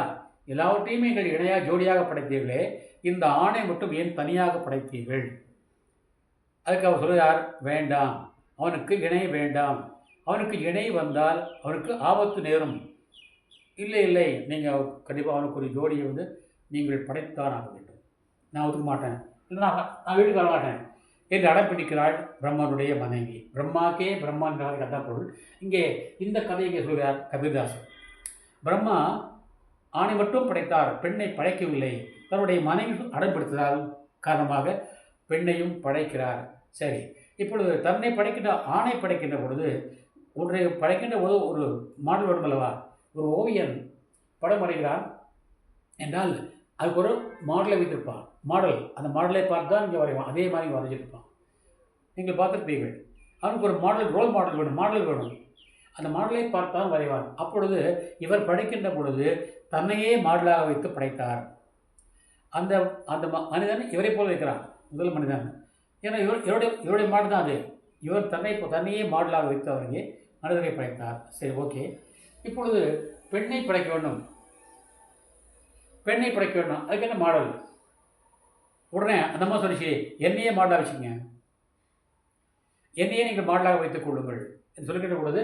எல்லாவற்றையுமே எங்கள் இணையாக ஜோடியாக படைத்தீர்களே, இந்த ஆணை மட்டும் ஏன் தனியாக படைத்தீர்கள்? அதுக்கு அவர் சொல்கிறார், வேண்டாம், அவனுக்கு இணை வேண்டாம். அவனுக்கு இணை வந்தால் அவனுக்கு ஆபத்து நேரும். இல்லை, நீங்கள் கண்டிப்பாக அவனுக்கு ஒரு ஜோடியை நீங்கள் படைத்தான் ஆக வேண்டும். நான் ஒத்துக்க மாட்டேன், இல்லை நான் வீட்டுக்கு வர மாட்டேன் என்று அடம்பிடிக்கிறாள் பிரம்மனுடைய மனைவி. பிரம்மாக்கே பிரம்மான்ற கதை பொருள். இங்கே இந்த கதையை இங்கே சொல்கிறார் கபீர்தாசர். பிரம்மா ஆணை மட்டும் படைத்தார், பெண்ணை படைக்கவில்லை. தன்னுடைய மனைவி அடம்பிடித்ததால் காரணமாக பெண்ணையும் படைக்கிறார். சரி, இப்பொழுது தன்னை படைக்கின்ற ஆணை படைக்கின்ற பொழுது ஒன்றை படைக்கின்ற போது ஒரு மாடல் வரும் அல்லவா? ஒரு ஓவியன் படம் வரைகிறான் என்றால் அதுக்கு ஒரு மாடலை வைத்திருப்பான். அந்த மாடலை பார்த்து தான் இங்கே வரைவான். அதே மாதிரி வரைஞ்சிருப்பான். நீங்கள் பார்த்துருப்பீர்கள். அவனுக்கு ஒரு ரோல் மாடல் வேணும். அந்த மாடலை பார்த்து தான் வரைவான். அப்பொழுது இவர் படைக்கின்ற பொழுது தன்னையே மாடலாக வைத்து படைத்தார். அந்த அந்த மனிதன் இவரை போல் வைக்கிறான், முதல் மனிதன். ஏன்னா இவருடைய மாடல் தான் அது. இவர் தன்னையே மாடலாக வைத்து அவருக்கு மனிதரை படைத்தார். சரி, ஓகே. இப்பொழுது பெண்ணை படைக்க வேண்டும். அதுக்கு என்ன மாடல்? உடனே அந்த அம்மா சொல்லிச்சு, என்னையே மாடலாக வச்சுங்க, என்னையே நீங்கள் மாடலாக வைத்துக் கொள்ளுங்கள் என்று சொல்லுகின்ற பொழுது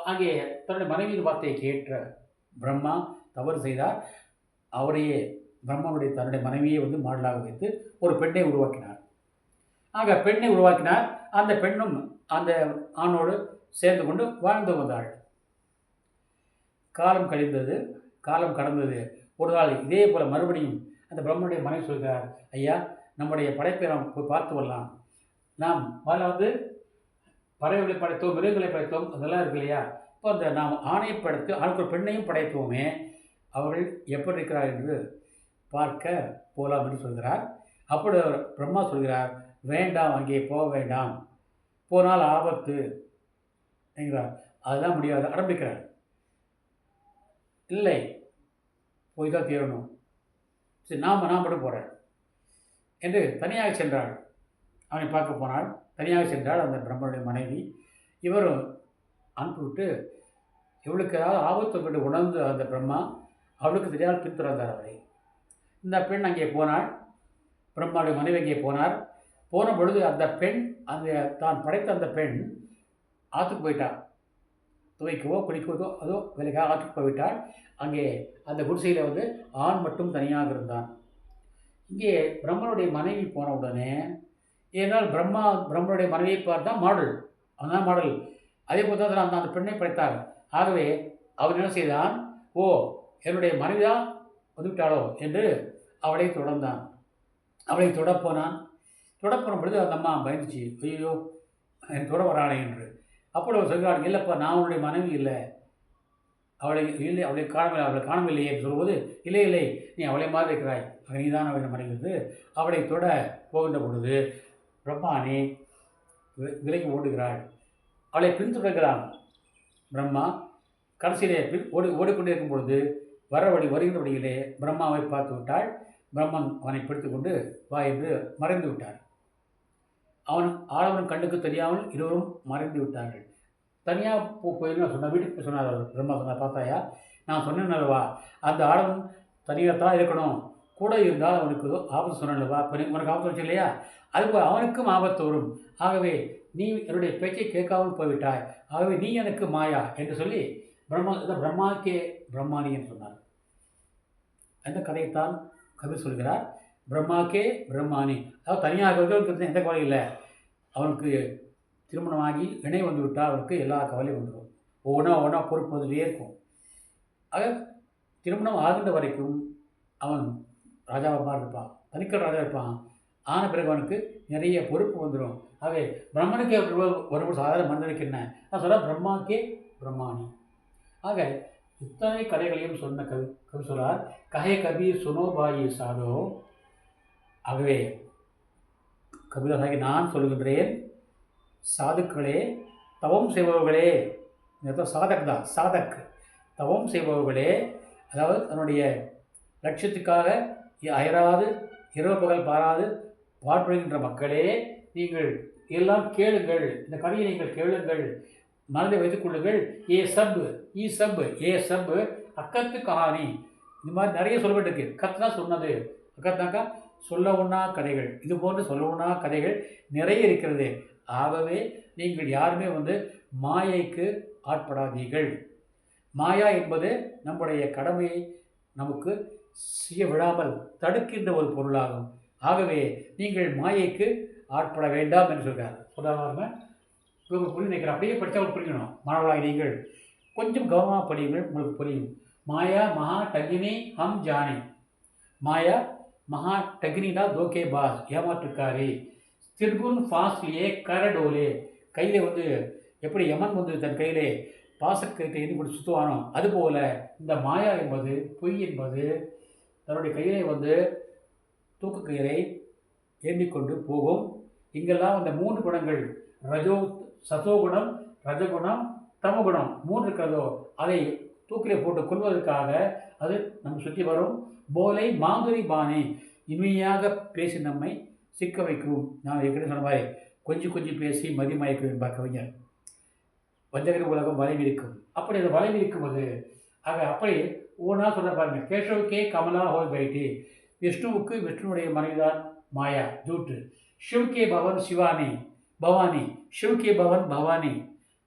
அங்கே தன்னுடைய மனைவியின் வார்த்தையை கேட்ட பிரம்மா தவறு செய்தார். அவரையே பிரம்மாவுடைய தன்னுடைய மனைவியை மாடலாக வைத்து ஒரு பெண்ணை உருவாக்கினார். ஆக பெண்ணை உருவாக்கினார். அந்த பெண்ணும் அந்த ஆணோடு சேர்ந்து கொண்டு வாழ்ந்து வந்தாள். காலம் கடந்தது. ஒரு நாள் இதே போல் மறுபடியும் அந்த பிரம்மனுடைய மனைவி சொல்கிறார், ஐயா, நம்முடைய படைப்பை நாம் போய் பார்த்து வரலாம். நாம் முதல்ல பறவைகளை படைத்தோம், மிருகங்களை படைத்தோம், அதெல்லாம் இருக்கு இல்லையா? இப்போ அந்த நாம் ஆணை படைத்து ஆணுக்கு ஒரு பெண்ணையும் படைத்தோமே, அவர்கள் எப்படி இருக்கிறார் என்று பார்க்க போகலாம் என்று சொல்கிறார். அப்படி பிரம்மா சொல்கிறார், வேண்டாம், அங்கே போக வேண்டாம், போனால் ஆபத்து என்கிறார். அதுதான் முடியாது, ஆரம்பிக்கிறார். இல்லை, போய் தான் தீரணும். சரி, நான் மட்டும் போகிறேன் என்று தனியாக சென்றாள். அவனை பார்க்க போனாள். தனியாக சென்றாள் அந்த பிரம்மனுடைய மனைவி. இவரும் அனுப்பிவிட்டு இவளுக்கு ஏதாவது ஆபத்து என்று உணர்ந்து அந்த பிரம்மா அவளுக்கு தெரியாமல் பின்தொடர்ந்தார் அவரை. இந்த பெண் அங்கே போனாள். பிரம்மாவுடைய மனைவி அங்கே போன பொழுது அந்த பெண், தான் படைத்த அந்த பெண் ஆற்றுக்கு போயிட்டாள். துவைக்கவோ குளிக்கவோ அதோ வேலைக்காக ஆற்றுக்கு போய்விட்டாள். அங்கே அந்த குடிசையில் ஆண் மட்டும் தனியாக இருந்தான். இங்கே பிரம்மனுடைய மனைவி போன உடனே, ஏனால் பிரம்மனுடைய மனைவியை பார்த்தா மாடல், அதுதான் மாடல். அதே போல் தான் அந்த பெண்ணை படைத்தார். ஆகவே அவர் என்ன செய்தான், ஓ, என்னுடைய மனைவி தான் வந்துவிட்டாளோ என்று அவளை தொடர்ந்தான். அவளை தொடப்போனான். தொடப்போன பொழுது அந்த அம்மா பயந்துச்சு, ஐயோ என் தொட வராளே என்று. அப்போ அவர் சொல்கிறாள், இல்லைப்பா, நான் அவளுடைய மனைவி இல்லை, அவளை காணவில்லையே என்று சொல்லும்போது, இல்லை, நீ அவளை மாதிரி இருக்கிறாய், நீ தான் அவளை மனைவி என்று அவளை தொட போகின்ற பொழுது பிரம்மானே விலகி ஓடுகிறாள். அவளை பின்தொடர்கிறான் பிரம்மா. கடைசியிலே ஓடிக்கொண்டே இருக்கும் பொழுது வருகின்ற வழியிலே பிரம்மாவை பார்த்து விட்டாள். பிரம்மன் அவனை பிடித்து கொண்டு வா என்று மறைந்து விட்டார். அவன் ஆடவன் கண்ணுக்கு தெரியாமல் இருவரும் மறைந்து விட்டார்கள். தனியாக போயின்னு நான் சொன்ன வீட்டுக்கு சொன்னார் அவர். பிரம்மா சொன்னார், பார்த்தாயா நான் சொன்னேன்னல்லவா அந்த ஆடவன் தனியாக தான் இருக்கணும், கூட இருந்தால் அவனுக்கு ஆபத்து சொன்னல்லவா, இப்போ உனக்கு ஆபத்து வச்சு இல்லையா, அதுபோல் அவனுக்கும் ஆபத்து வரும். ஆகவே நீ என்னுடைய பேச்சை கேட்காமல் போய்விட்டாய், ஆகவே நீ எனக்கு மாயா என்று சொல்லி பிரம்மாக்கே பிரம்மானி என்று சொன்னார். அந்த கதையைத்தான் கபீர் சொல்கிறார். பிரம்மாக்கே பிரம்மானி, அதாவது தனியாக இருக்கிறது எந்த கவலையும் இல்லை. அவனுக்கு திருமணமாகி இணை வந்து விட்டால் அவனுக்கு எல்லா கவலையும் வந்துடும். ஒவ்வொன்றா பொறுப்பு வந்துட்டே இருக்கும். ஆக திருமணம் ஆகின்ற வரைக்கும் அவன் ராஜாவாக இருப்பான், தனிக்கல் ராஜா இருப்பான். ஆன பிறகு அவனுக்கு நிறைய பொறுப்பு வந்துடும். ஆகவே பிரம்மனுக்கு வரும்போது சாதாரண மனிதனுக்கு என்ன நான் சொல்ல, பிரம்மாக்கே பிரம்மானி. ஆக இத்தனை கதைகளையும் சொன்ன கவி சொல்லார், கஹே கபீர் சுனோபாயி சாதோ. ஆகவே கபிலராகி நான் சொல்கின்றேன், சாதுக்களே, தவம் செய்பவர்களே, சாதக் தான், சாதக் தவம் செய்பவர்களே, அதாவது தன்னுடைய லட்சியத்துக்காக அயராது இரவு பகல் பாராது பாடுபடுகின்ற மக்களே, நீங்கள் எல்லாம் கேளுங்கள், இந்த கதையை நீங்கள் கேளுங்கள், மனதை வைத்துக் கொள்ளுங்கள். ஏ சப் அக்கத்து கஹானி, இந்த மாதிரி நிறைய சொல்லப்பட்டிருக்கு. கத்னா சொன்னது, அக்கத்னாக்கா சொல்ல ஒண்ணா கதைகள், இது போன்று சொல்ல ஒண்ணா கதைகள் நிறைய இருக்கிறது. ஆகவே நீங்கள் யாருமே மாயைக்கு ஆட்படாதீர்கள். மாயா என்பது நம்முடைய கடமையை நமக்கு செய்ய விடாமல் தடுக்கின்ற ஒரு பொருளாகும். ஆகவே நீங்கள் மாயைக்கு ஆட்பட வேண்டாம் என்று சொல்கிறார். சொல்லாம உங்களுக்கு புரிய நினைக்கிறேன், அப்படியே படித்தா புரியணும். மாணவர்களாக நீங்கள் கொஞ்சம் கவனமாக படியுங்கள், உங்களுக்கு புரியும். மாயா மகா டகினி ஹம் ஜானி. மாயா மகா டகினா தோகே பாஸ், ஏமாற்றுக்காரி. திர்குன் ஃபாஸ்லியே கரடோலே, கையில் எப்படி யமன் தன் கையிலே பாசக்கயிற்றை எண்ணி கொண்டு சுற்றுவானோ அதுபோல் இந்த மாயா என்பது, பொய் என்பது தன்னுடைய கையிலே தூக்கு கயிறை ஏந்திக்கொண்டு போகும். இங்கெல்லாம் அந்த 3 குணங்கள், சதோகுணம், ரஜகுணம், தமகுணம் 3 இருக்கிறதோ அதை தூக்கிலே போட்டு கொள்வதற்காக அது நம்ம சுற்றி வரும். போலை மாதுரி பானி, இனிமையாக பேசி நம்மை சிக்க வைக்கும். நான் ஏற்கனவே சொன்ன மாதிரி கொஞ்சம் பேசி மதிமயக்கும் என்பார் கவிஞர். வஞ்சகர் உலகம் வளைவிருக்கும், அப்படி அது வளைவிருக்கும் அது. ஆக அப்படி ஒவ்வொன்றா சொல்ல பாருங்கள். கேஷவுக்கே கமலா ஹோய் பைட்டி, விஷ்ணுவுக்கு விஷ்ணுவுடைய மனைவிதான் மாயா, ஜூட்டு. சிவ்கே பவன் சிவானி பவானி, சிவ்கே பவன் பவானி,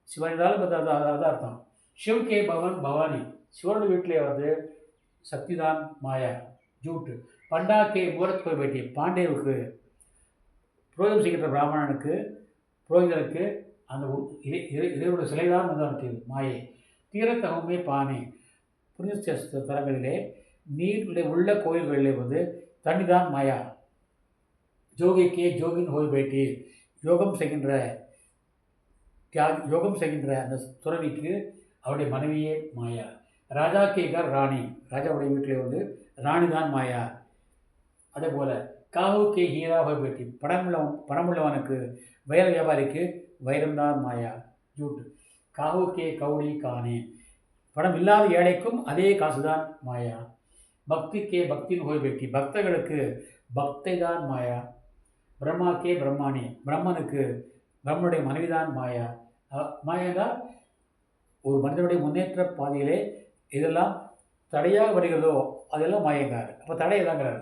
சிவனாலும் அது அர்த்தம். சிவ்கே பவன் பவானி, சிவனுடைய வீட்டிலே சக்திதான் மாயா, ஜூட்டு. பண்டாக்கே மூரத் போய் பைட்டி, பாண்டேவுக்கு புரோகிதம் செய்கின்ற பிராமணனுக்கு புரோகிதனுக்கு அந்த இறைவனுடைய சிலைதான் அவனுக்கு மாயை. தீரத்தகமே பானை, புனித தலங்களிலே நீரில் உள்ள கோயில்களிலே தண்ணி தான் மாயா. ஜோகிக்கே ஜோகின் ஹோய் பைட்டி, யோகம் செய்கின்ற அந்த துறவிக்கு அவருடைய மனைவியே மாயா. ராஜா கே கர் ராணி, ராஜாவுடைய வீட்டிலே ராணி தான் மாயா. அதே போல் காஹு கே ஹீரா ஹோய் பைட்டி, பணமுள்ளவனுக்கு வைர வியாபாரிக்கு வைரம்தான் மாயா, ஜூட்டு. காஹு கே கௌடி கானே, பணம் இல்லாத ஏழைக்கும் அதே காசுதான் மாயா. பக்திக்கே பக்தின் ஹோய் பைட்டி, பக்தர்களுக்கு பக்தை தான் மாயா. பிரம்மா கே பிரம்மானி, பிரம்மனுடைய மனைவிதான் மாயா. மாயாதான் ஒரு மனிதனுடைய முன்னேற்ற பாதையிலே இதெல்லாம் தடையாக வருகிறதோ அதெல்லாம் மாயங்கார். அப்போ தடையதாங்கிறார்.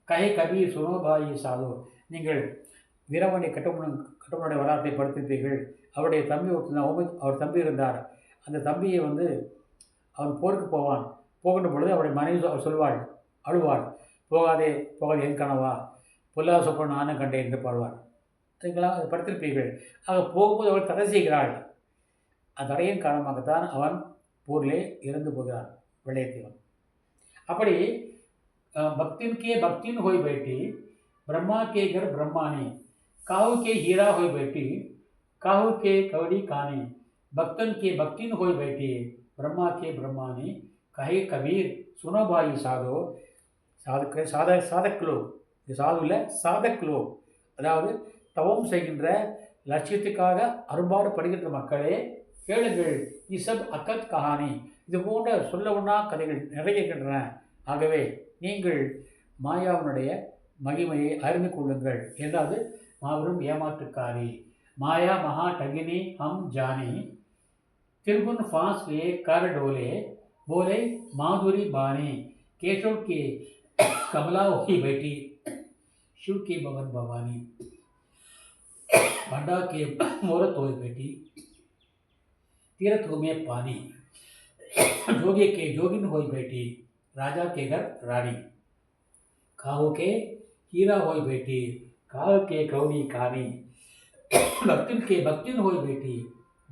கஹே கபீர் சுனோபாயி சாது, நீங்கள் வீரமணி கட்டமனுடைய வரலாற்றை படுத்திருப்பீர்கள். அவருடைய தம்பி அவர் தம்பி இருந்தார். அந்த தம்பியை அவன் போருக்கு போகின்ற பொழுது அவருடைய மனைவி சொல்வாள், அழுவாள், போகாதே என் கனவா, பொல்லா சொப்பன் நானும் கண்டேன் என்று பாடுவார். அதுக்கெல்லாம் அதை படுத்திருப்பீர்கள். ஆக போகும்போது அவள் தடை செய்கிறாள். அந்த தடையின் காரணமாகத்தான் அவன் போரிலே இறந்து போகிறான், வெள்ளையத்தேவன். அப்படி பக்தின் ஹோய் பைட்டி, ब्रह्मा के घर ब्रह्मानी, काहू के हीरा होई बैठी, काहू के कवड़ी कानी, भक्तन के भक्तिन होई बैठी, ब्रह्मा के ब्रह्मानी, कहे कबीर सुनो भाई साधो. சாதக்களோ, இது சாது இல்லை, சாதக்களோ, அதாவது தவம் செய்கின்ற லட்சியத்துக்காக அரும்பாடு படுகின்ற மக்களே கேளுங்கள். இசப் அக்கத் கஹானி, இது போன்ற சொல்ல ஒண்ணா கதைகள் நிறைய இருக்கின்றன. ஆகவே நீங்கள் மாயாவினுடைய மகிமையை அறிந்து கொள்ளுங்கள். என்றாவது மாபெரும் ஏமாற்றுக்காரி. மாயா மகா டகினி ஹம் ஜானி तिरगुन फांस लिए कर डोले बोले माधुरी बानी केशव के कमला हुई बैठी शिव के भवन भवानी भंडा के मूर्त हुई बैठी तीर्थ में पानी जोगी के जोगिन हुई बैठी राजा के घर रानी खाओ के हीरा हुई बैठी काल के कौड़ी कहानी भक्तिन के भक्तिन हुई बैठी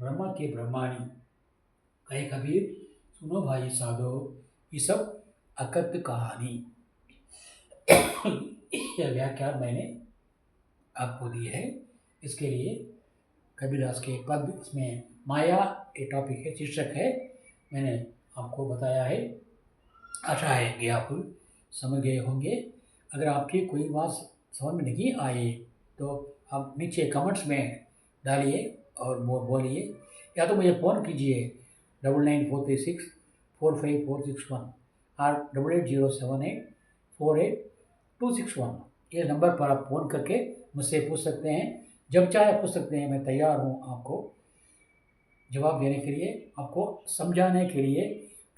ब्रह्मा के ब्रह्माणी कहे कबीर सुनो भाई साधो ये सब अकथ कहानी। यह व्याख्या मैंने आपको दी है। इसके लिए कबीरदास के पद, इसमें माया ये टॉपिक है, शीर्षक है, मैंने आपको बताया है। आशा है कि आप समझ गए होंगे। अगर आपकी कोई बात समझ में नहीं आए तो आप नीचे कमेंट्स में डालिए और बोलिए, या तो मुझे फ़ोन कीजिए 9943645461 और 8807848261। ये नंबर पर आप फ़ोन करके मुझसे पूछ सकते हैं, जब चाहे पूछ सकते हैं। मैं तैयार हूँ आपको जवाब देने के लिए, आपको समझाने के लिए,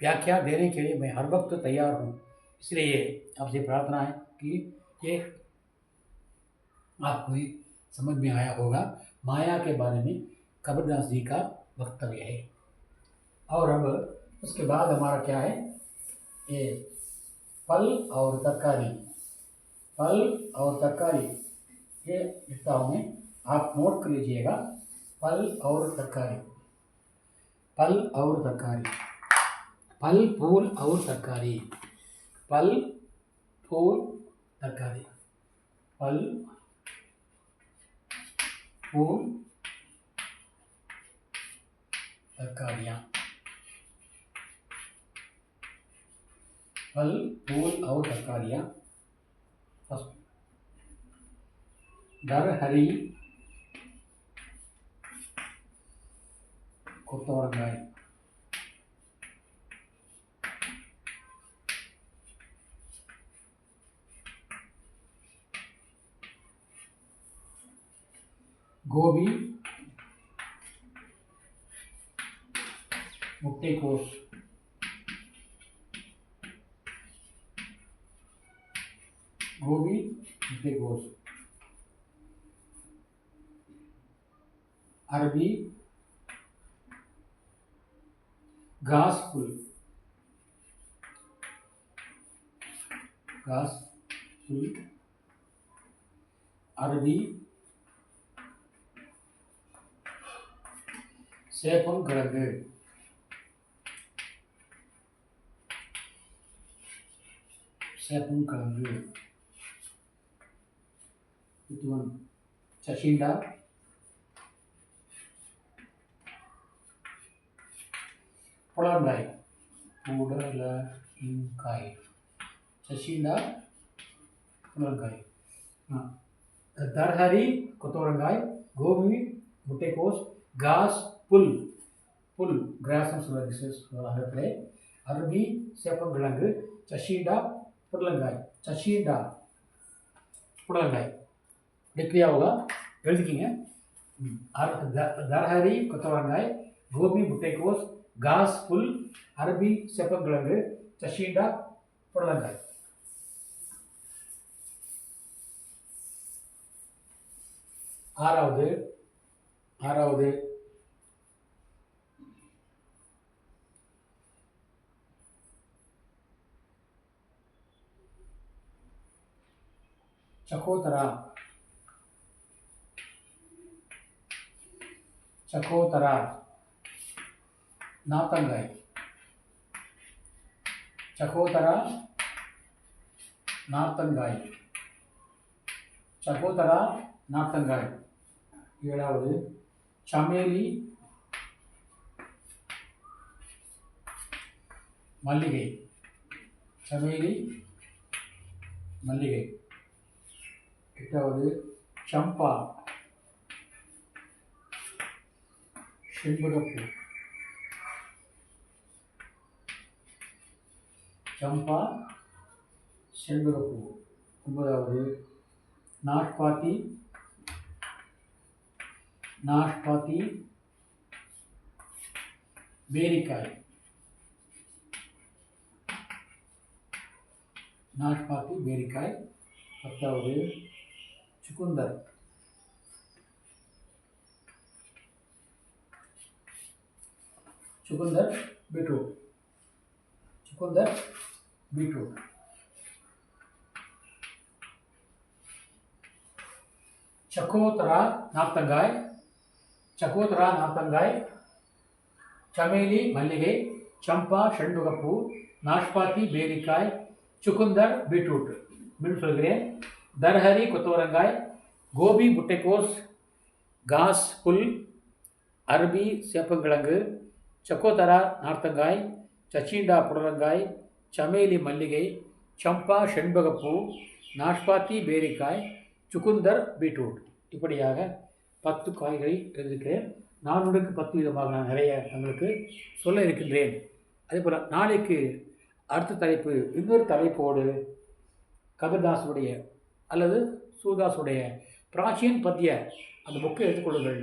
व्याख्या देने के लिए मैं हर वक्त तैयार हूँ। इसलिए आपसे प्रार्थना है कि ये आपको ही समझ में आया होगा। माया के बारे में कबीरदास जी का वक्तव्य है। और अब उसके बाद हमारा क्या है, ये फल और तरकारी। फल और तरकारी ये लिखता हूँ मैं, आप नोट कर लीजिएगा। फल और तरकारी, फल और तरकारी, फल फूल और तरकारी, फल फूल तरकारी, फल फूल तरकारियाँ, फल फूल और तरकारियाँ। दर हरी कोतवरंगाई, गोभी मुट्टेकोस, गोभी मुट्टेकोस, अरबी घास फूल, घास फूल, अरबी சேப்பங்கிழங்கு, சேப்பங்கிழங்கு, சசிண்டா, புடலங்காய், புடலங்காய், சசிண்டா புடலங்காய், दरहरी कोतवरंगाई, गोभी मुट्टेकोस, घास पुल, पुल ग्रासम சொல்லுவாங்க, अरबी சேப்பங்கிழங்கு, சசிண்டா புடலங்காய், சசிண்டா புடலங்காய்। लिख लिया होगा, எழுதிக்கிங்க। दरहरी कोतवरंगाई, गोभी मुट्टेकोस, घास पुल, अरबी சேப்பங்கிழங்கு, சசிண்டா புடலங்காய்। ஆறாவது चकोतरा, चकोतरा, नातंगाई, चकोतरा नातंगाई, चकोतरा नातंगाई। ஏழாவது சமேலி மல்லிகை, சமேலி மல்லிகை। எட்டாவது சம்பா செண்பகப்பூ, சம்பா செண்பகப்பூ। ஒன்பதாவது நாஷ்பாத்தி, நாஷ்பாத்தி பேரிக்காய், நாஷ்பாத்தி பேரிக்காய். பத்தாவது சுகுந்தர், சுகுந்தர் பீட்ரூட், சுகுந்தர் பீட்ரூட். சக்கோத்தரா நார்த்தங்காய், சக்கோத்தரா நார்த்தங்காய், சமேலி மல்லிகை, சம்பா செண்பகப்பூ, நாஷ்பாத்தி பேரிக்காய், சுகுந்தர் பீட்ரூட். மீண்டும் சொல்கிறேன். தர்ஹரி கொத்தவரங்காய், கோபி முட்டைக்கோஸ், காஸ் புல், அரபி சேப்பங்கிழங்கு, சக்கோத்தரா நார்த்தங்காய், சச்சீண்டா புடலங்காய், சமேலி மல்லிகை, சம்பா செண்பகப்பூ, நாஷ்பாத்தி பேரிக்காய், சுகுந்தர் பீட்ரூட். இப்படியாக 10 காய்களை எழுதியிருக்கிறேன். 4க்கு 10 விதமாக நான் நிறைய உங்களுக்கு சொல்ல இருக்கின்றேன். அதேபோல் நாளைக்கு அடுத்த தலைப்பு இன்னொரு தலைப்போடு கபீர்தாஸுடைய அல்லது சூர்தாஸுடைய பிராச்சீன் பத்திய அந்த புக்கை எடுத்துக்கொள்ளுங்கள்.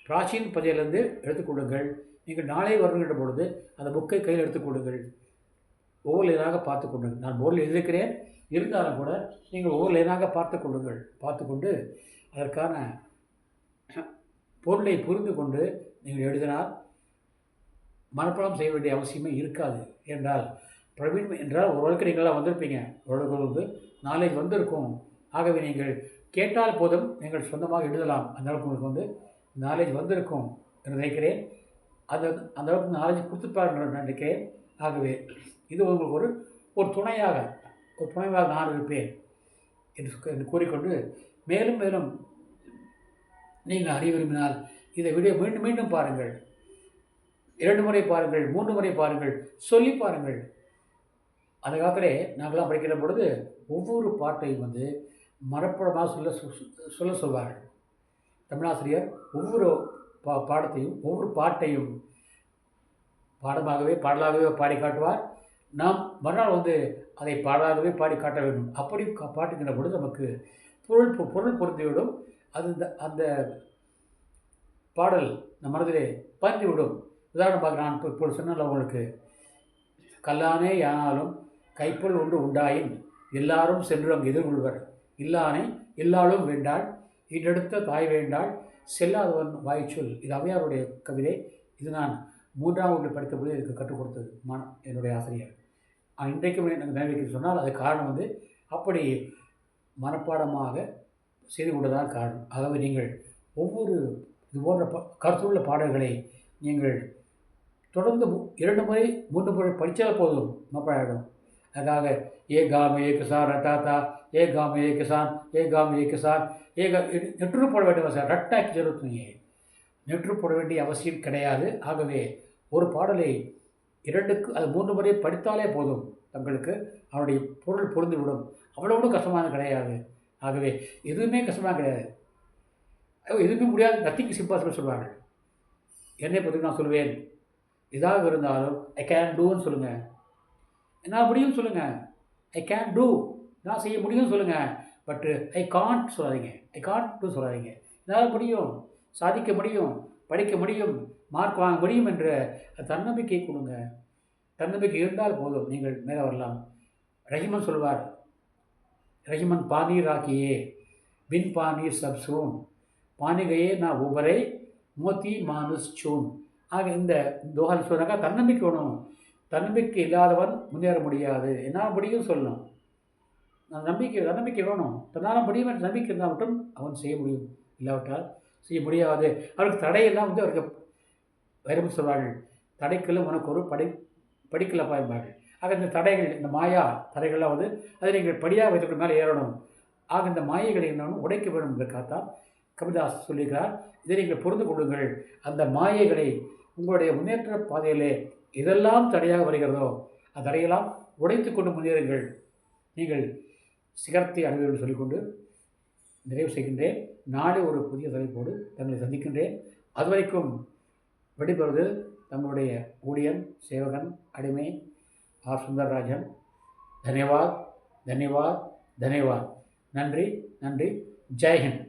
பிராச்சீன் பத்தியிலிருந்து எடுத்துக்கொள்ளுங்கள். நீங்கள் நாளை வருகின்ற பொழுது அந்த புக்கை கையில் எடுத்துக்கொள்ளுங்கள். ஒவ்வொரு லைனாக பார்த்து கொள்ளுங்கள். நான் போர்டில் எழுதியிருக்கிறேன், இருந்தாலும் கூட நீங்கள் ஒவ்வொரு லைனாக பார்த்து கொள்ளுங்கள். பார்த்து கொண்டு அதற்கான பொருளை புரிந்து கொண்டு நீங்கள் எழுதினால் மனப்பாடம் செய்ய வேண்டிய அவசியமே இருக்காது. என்றால் பிரவீன் என்றால் ஓரளவுக்கு நீங்களாம் வந்திருப்பீங்க, ஓரளவுக்கு நாலேஜ் வந்திருக்கும். ஆகவே நீங்கள் கேட்டால் போதும், நீங்கள் சொந்தமாக எழுதலாம். அந்த அளவுக்கு உங்களுக்கு வந்து நாலேஜ் வந்திருக்கும் என்று நினைக்கிறேன். அந்த அளவுக்கு நாலேஜ் கொடுத்துருப்பார் நினைக்கிறேன். ஆகவே இது உங்களுக்கு ஒரு துணையாக நான் இருப்பேன் என்று கூறிக்கொண்டு, மேலும் மேலும் நீங்கள் அறிய விரும்பினால் இதை வீடியோ மீண்டும் மீண்டும் பாருங்கள். 2 முறை பாருங்கள், 3 முறை பாருங்கள், சொல்லி பாருங்கள். அந்த காலத்திலே நாங்களாம் படிக்கிற பொழுது ஒவ்வொரு பாட்டையும் வந்து மனப்பாடமாக சொல்ல சொல்வார்கள். தமிழாசிரியர் ஒவ்வொரு பாடத்தையும் ஒவ்வொரு பாட்டையும் பாடலாகவே பாடி காட்டுவார். நாம் மறுநாள் வந்து அதை பாடலாகவே பாடி காட்ட வேண்டும். அப்படி பாட்டுக்கின்ற பொழுது நமக்கு பொருள் பொருந்திவிடும். அந்த பாடல் நம் மனதிலே பதிந்துவிடும். உதாரணமாக நான் இப்போது சொன்னால் உங்களுக்கு, கல்லானே யானாலும் கைப்பொருள் ஒன்று உண்டாயின் எல்லாரும் சென்று அங்கு எதிர்கொள்வர், இல்லானை எல்லாலும் வேண்டாள், ஈன்றெடுத்த தாய் வேண்டாள், செல்லாதவன் வாய்ச்சொல். இது அவையாருடைய கவிதை. இது நான் 3ஆம் வகுப்பில் படித்த பொழுது எனக்கு கற்றுக் கொடுத்தது என்னுடைய ஆசிரியர். இன்றைக்கும் எனக்கு நினைவுக்கு சொன்னால் அது காரணம் வந்து அப்படி மனப்பாடமாக செய்து கொண்டதான் காரணம். ஆகவே நீங்கள் ஒவ்வொரு இது போன்ற கருத்துள்ள பாடல்களை நீங்கள் தொடர்ந்து 2 முறை 3 முறை படித்தால் போதும், மனப்பாடம். அதுக்காக ஏ காம ஏ கிசான் ரத்தாத்தா, ஏ காம ஏ கிசான், ஏ காம ஏ கிசான், நெற்று போட வேண்டிய அவசியம் ரட்டாக்கி ஜருத்துங்க, நெற்று போட வேண்டிய அவசியம் கிடையாது. ஆகவே ஒரு பாடலை 3 முறை படித்தாலே போதும், தங்களுக்கு அவருடைய பொருள் பொருந்துவிடும். அவ்வளவு கஷ்டமானது கிடையாது. ஆகவே எதுவுமே கஷ்டமாக கிடையாது, எதுவுமே முடியாது. நத்திங் சிம்பாசிபிள் சொல்வார்கள். என்னை பற்றி நான் சொல்வேன், எதாக இருந்தாலும் ஐ கேன் டூன்னு சொல்லுங்கள். என்னால் முடியும்னு சொல்லுங்கள். ஐ கேன் டூ, நான் செய்ய முடியும்னு சொல்லுங்கள். பட்டு ஐ காண்ட் சொல்லாதீங்க, ஐ காண்ட் சொல்லாதீங்க. என்னால் முடியும், சாதிக்க முடியும், படிக்க முடியும், மார்க் வாங்க முடியும் என்ற தன்னம்பிக்கை கொடுங்க. தன்னம்பிக்கை இருந்தால் போதும், நீங்கள் மேலே வரலாம். ரஹிமன் சொல்வார், ரஹிமன் பானீர் ராக்கியே பின் பானீர் சப் சூன், பானிகையே நான் உபரை மோத்தி மானுஸ் சூன். ஆக இந்த தோஹால் சொன்னாக்கா தன்னம்பிக்கை வேணும். தன்னம்பிக்கை இல்லாதவன் முன்னேற முடியாது. என்னால் முடியும் சொல்லணும். தன்னம்பிக்கை வேணும். தன்னால் முடியும் என்ற நம்பிக்கை இருந்தால் மட்டும் அவன் செய்ய முடியும், இல்லாவிட்டால் செய்ய முடியாது. அவருக்கு தடையெல்லாம் வந்து அவருக்கு வைரமும் சொல்வார்கள், தடைக்கெல்லாம் உனக்கு ஒரு படிக்கல பாய்ப்பார்கள். ஆக இந்த தடைகள், இந்த மாயா தடைகள்லாம் வந்து அதை நீங்கள் படியாக வைத்துக்கிற மேலே ஏறணும். ஆக இந்த மாயைகளை என்னன்னு உடைக்க வேண்டும் என்பதற்காகத்தான் கபீர்தாஸ் சொல்லுகிறார். இதை நீங்கள் புரிந்து கொள்ளுங்கள். அந்த மாயைகளை உங்களுடைய முன்னேற்ற பாதையிலே இதெல்லாம் தடையாக வருகிறதோ அந்த தடையெல்லாம் உடைத்து கொண்டு முன்னேறுங்கள். நீங்கள் சிகரத்தை அடைவீர்கள் சொல்லிக்கொண்டு நிறைவு செய்கின்றேன். நாளை ஒரு புதிய தலைப்போடு தங்களை சந்திக்கின்றேன். அதுவரைக்கும் விடைபெறுவது தங்களுடைய ஊழியன், சேவகன், அடிமை ஆர். சுந்தரராஜன். தன்யவாத், தன்யவாத், தன்யவாத். நன்றி நன்றி. ஜெய்ஹிந்த்.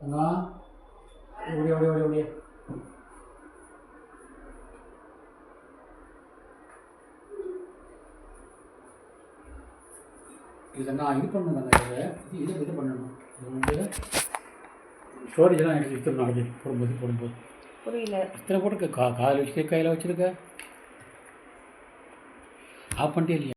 அண்ணா ஓடி ஓடி ஓடி ஓடி. இதை நான் இது பண்ணணும். இது பண்ணணும். இது வந்து ஸ்டோரேஜெலாம் எனக்கு இத்தனை நாளைக்கு போடும்போது புரியல. இத்தனை போட்டுருக்க காதில் வச்சுருக்க கையில் வச்சுருக்க ஆஃப் பண்ணிட்டே இல்லையா?